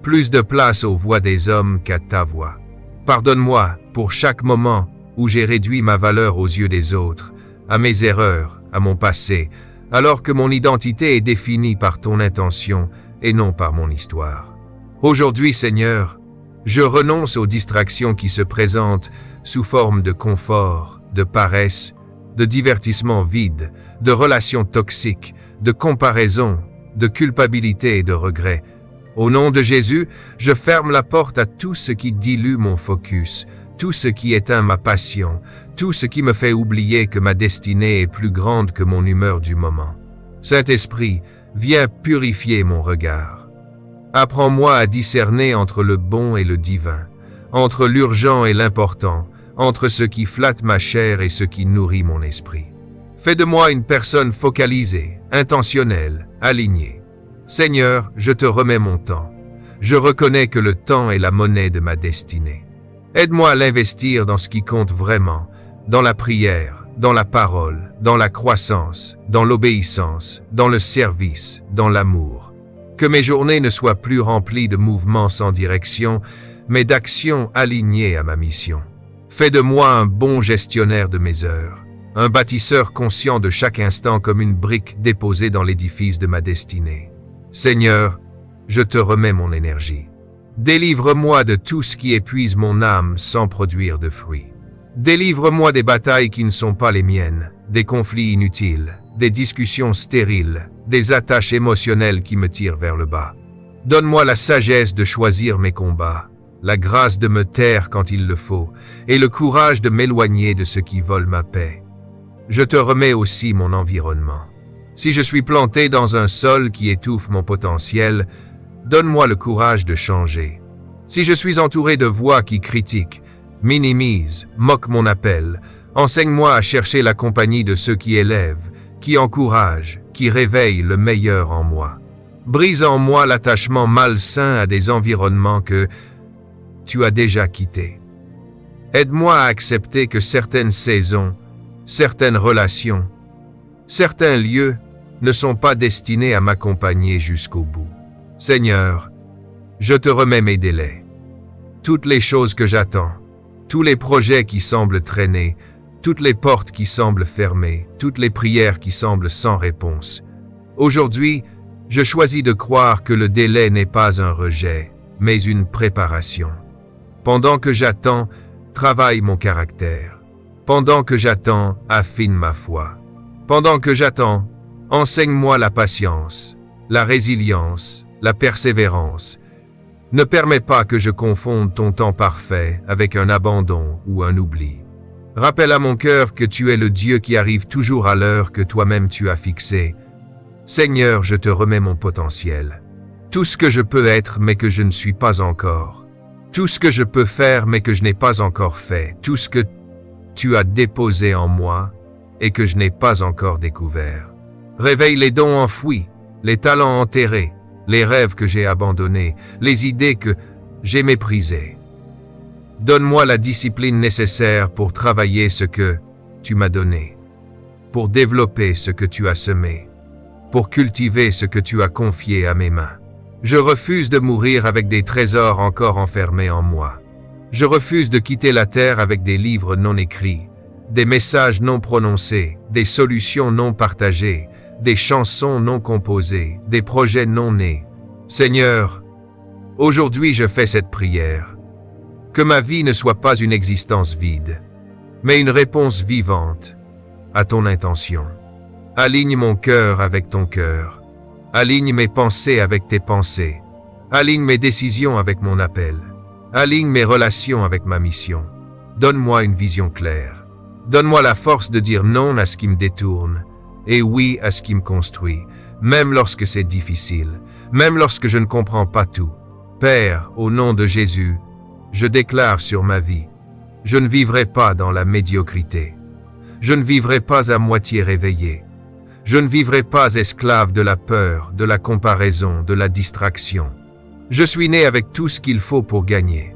plus de place aux voix des hommes qu'à ta voix. Pardonne-moi pour chaque moment où j'ai réduit ma valeur aux yeux des autres, à mes erreurs, à mon passé, alors que mon identité est définie par ton intention et non par mon histoire. Aujourd'hui, Seigneur, je renonce aux distractions qui se présentent sous forme de confort, de paresse, de divertissement vide, de relations toxiques, de comparaison, de culpabilité et de regret. Au nom de Jésus, je ferme la porte à tout ce qui dilue mon focus, tout ce qui éteint ma passion, tout ce qui me fait oublier que ma destinée est plus grande que mon humeur du moment. Saint-Esprit, viens purifier mon regard. Apprends-moi à discerner entre le bon et le divin, entre l'urgent et l'important, entre ce qui flatte ma chair et ce qui nourrit mon esprit. Fais de moi une personne focalisée, intentionnelle, alignée. Seigneur, je te remets mon temps. Je reconnais que le temps est la monnaie de ma destinée. Aide-moi à l'investir dans ce qui compte vraiment, dans la prière, dans la parole, dans la croissance, dans l'obéissance, dans le service, dans l'amour. Que mes journées ne soient plus remplies de mouvements sans direction, mais d'actions alignées à ma mission. Fais de moi un bon gestionnaire de mes heures, un bâtisseur conscient de chaque instant comme une brique déposée dans l'édifice de ma destinée. Seigneur, je te remets mon énergie. Délivre-moi de tout ce qui épuise mon âme sans produire de fruits. Délivre-moi des batailles qui ne sont pas les miennes, des conflits inutiles, des discussions stériles, des attaches émotionnelles qui me tirent vers le bas. Donne-moi la sagesse de choisir mes combats, la grâce de me taire quand il le faut, et le courage de m'éloigner de ce qui vole ma paix. Je te remets aussi mon environnement. Si je suis planté dans un sol qui étouffe mon potentiel, donne-moi le courage de changer. Si je suis entouré de voix qui critiquent, minimisent, moquent mon appel, enseigne-moi à chercher la compagnie de ceux qui élèvent, qui encouragent, qui réveillent le meilleur en moi. Brise en moi l'attachement malsain à des environnements que tu as déjà quittés. Aide-moi à accepter que certaines saisons, certaines relations, certains lieux ne sont pas destinés à m'accompagner jusqu'au bout. Seigneur, je te remets mes délais. Toutes les choses que j'attends, tous les projets qui semblent traîner, toutes les portes qui semblent fermées, toutes les prières qui semblent sans réponse. Aujourd'hui, je choisis de croire que le délai n'est pas un rejet, mais une préparation. Pendant que j'attends, travaille mon caractère. Pendant que j'attends, affine ma foi. Pendant que j'attends, enseigne-moi la patience, la résilience, la persévérance. Ne permets pas que je confonde ton temps parfait avec un abandon ou un oubli. Rappelle à mon cœur que tu es le Dieu qui arrive toujours à l'heure que toi-même tu as fixée. Seigneur, je te remets mon potentiel. Tout ce que je peux être mais que je ne suis pas encore. Tout ce que je peux faire mais que je n'ai pas encore fait. Tout ce que tu as déposé en moi et que je n'ai pas encore découvert. Réveille les dons enfouis, les talents enterrés, les rêves que j'ai abandonnés, les idées que j'ai méprisées. Donne-moi la discipline nécessaire pour travailler ce que tu m'as donné, pour développer ce que tu as semé, pour cultiver ce que tu as confié à mes mains. Je refuse de mourir avec des trésors encore enfermés en moi. Je refuse de quitter la terre avec des livres non écrits, des messages non prononcés, des solutions non partagées, des chansons non composées, des projets non nés. Seigneur, aujourd'hui je fais cette prière. Que ma vie ne soit pas une existence vide, mais une réponse vivante à ton intention. Aligne mon cœur avec ton cœur. Aligne mes pensées avec tes pensées. Aligne mes décisions avec mon appel. Aligne mes relations avec ma mission. Donne-moi une vision claire. Donne-moi la force de dire non à ce qui me détourne et oui à ce qui me construit, même lorsque c'est difficile, même lorsque je ne comprends pas tout. Père, au nom de Jésus, je déclare sur ma vie, je ne vivrai pas dans la médiocrité. Je ne vivrai pas à moitié réveillé. Je ne vivrai pas esclave de la peur, de la comparaison, de la distraction. Je suis né avec tout ce qu'il faut pour gagner,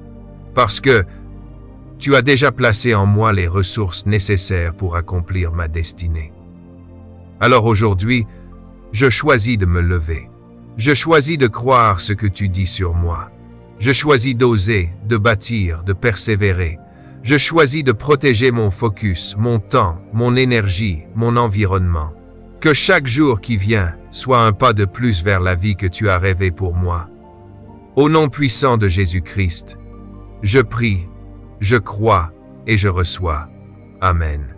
parce que tu as déjà placé en moi les ressources nécessaires pour accomplir ma destinée. Alors aujourd'hui, je choisis de me lever. Je choisis de croire ce que tu dis sur moi. Je choisis d'oser, de bâtir, de persévérer. Je choisis de protéger mon focus, mon temps, mon énergie, mon environnement. Que chaque jour qui vient soit un pas de plus vers la vie que tu as rêvée pour moi. Au nom puissant de Jésus-Christ, je prie, je crois et je reçois. Amen.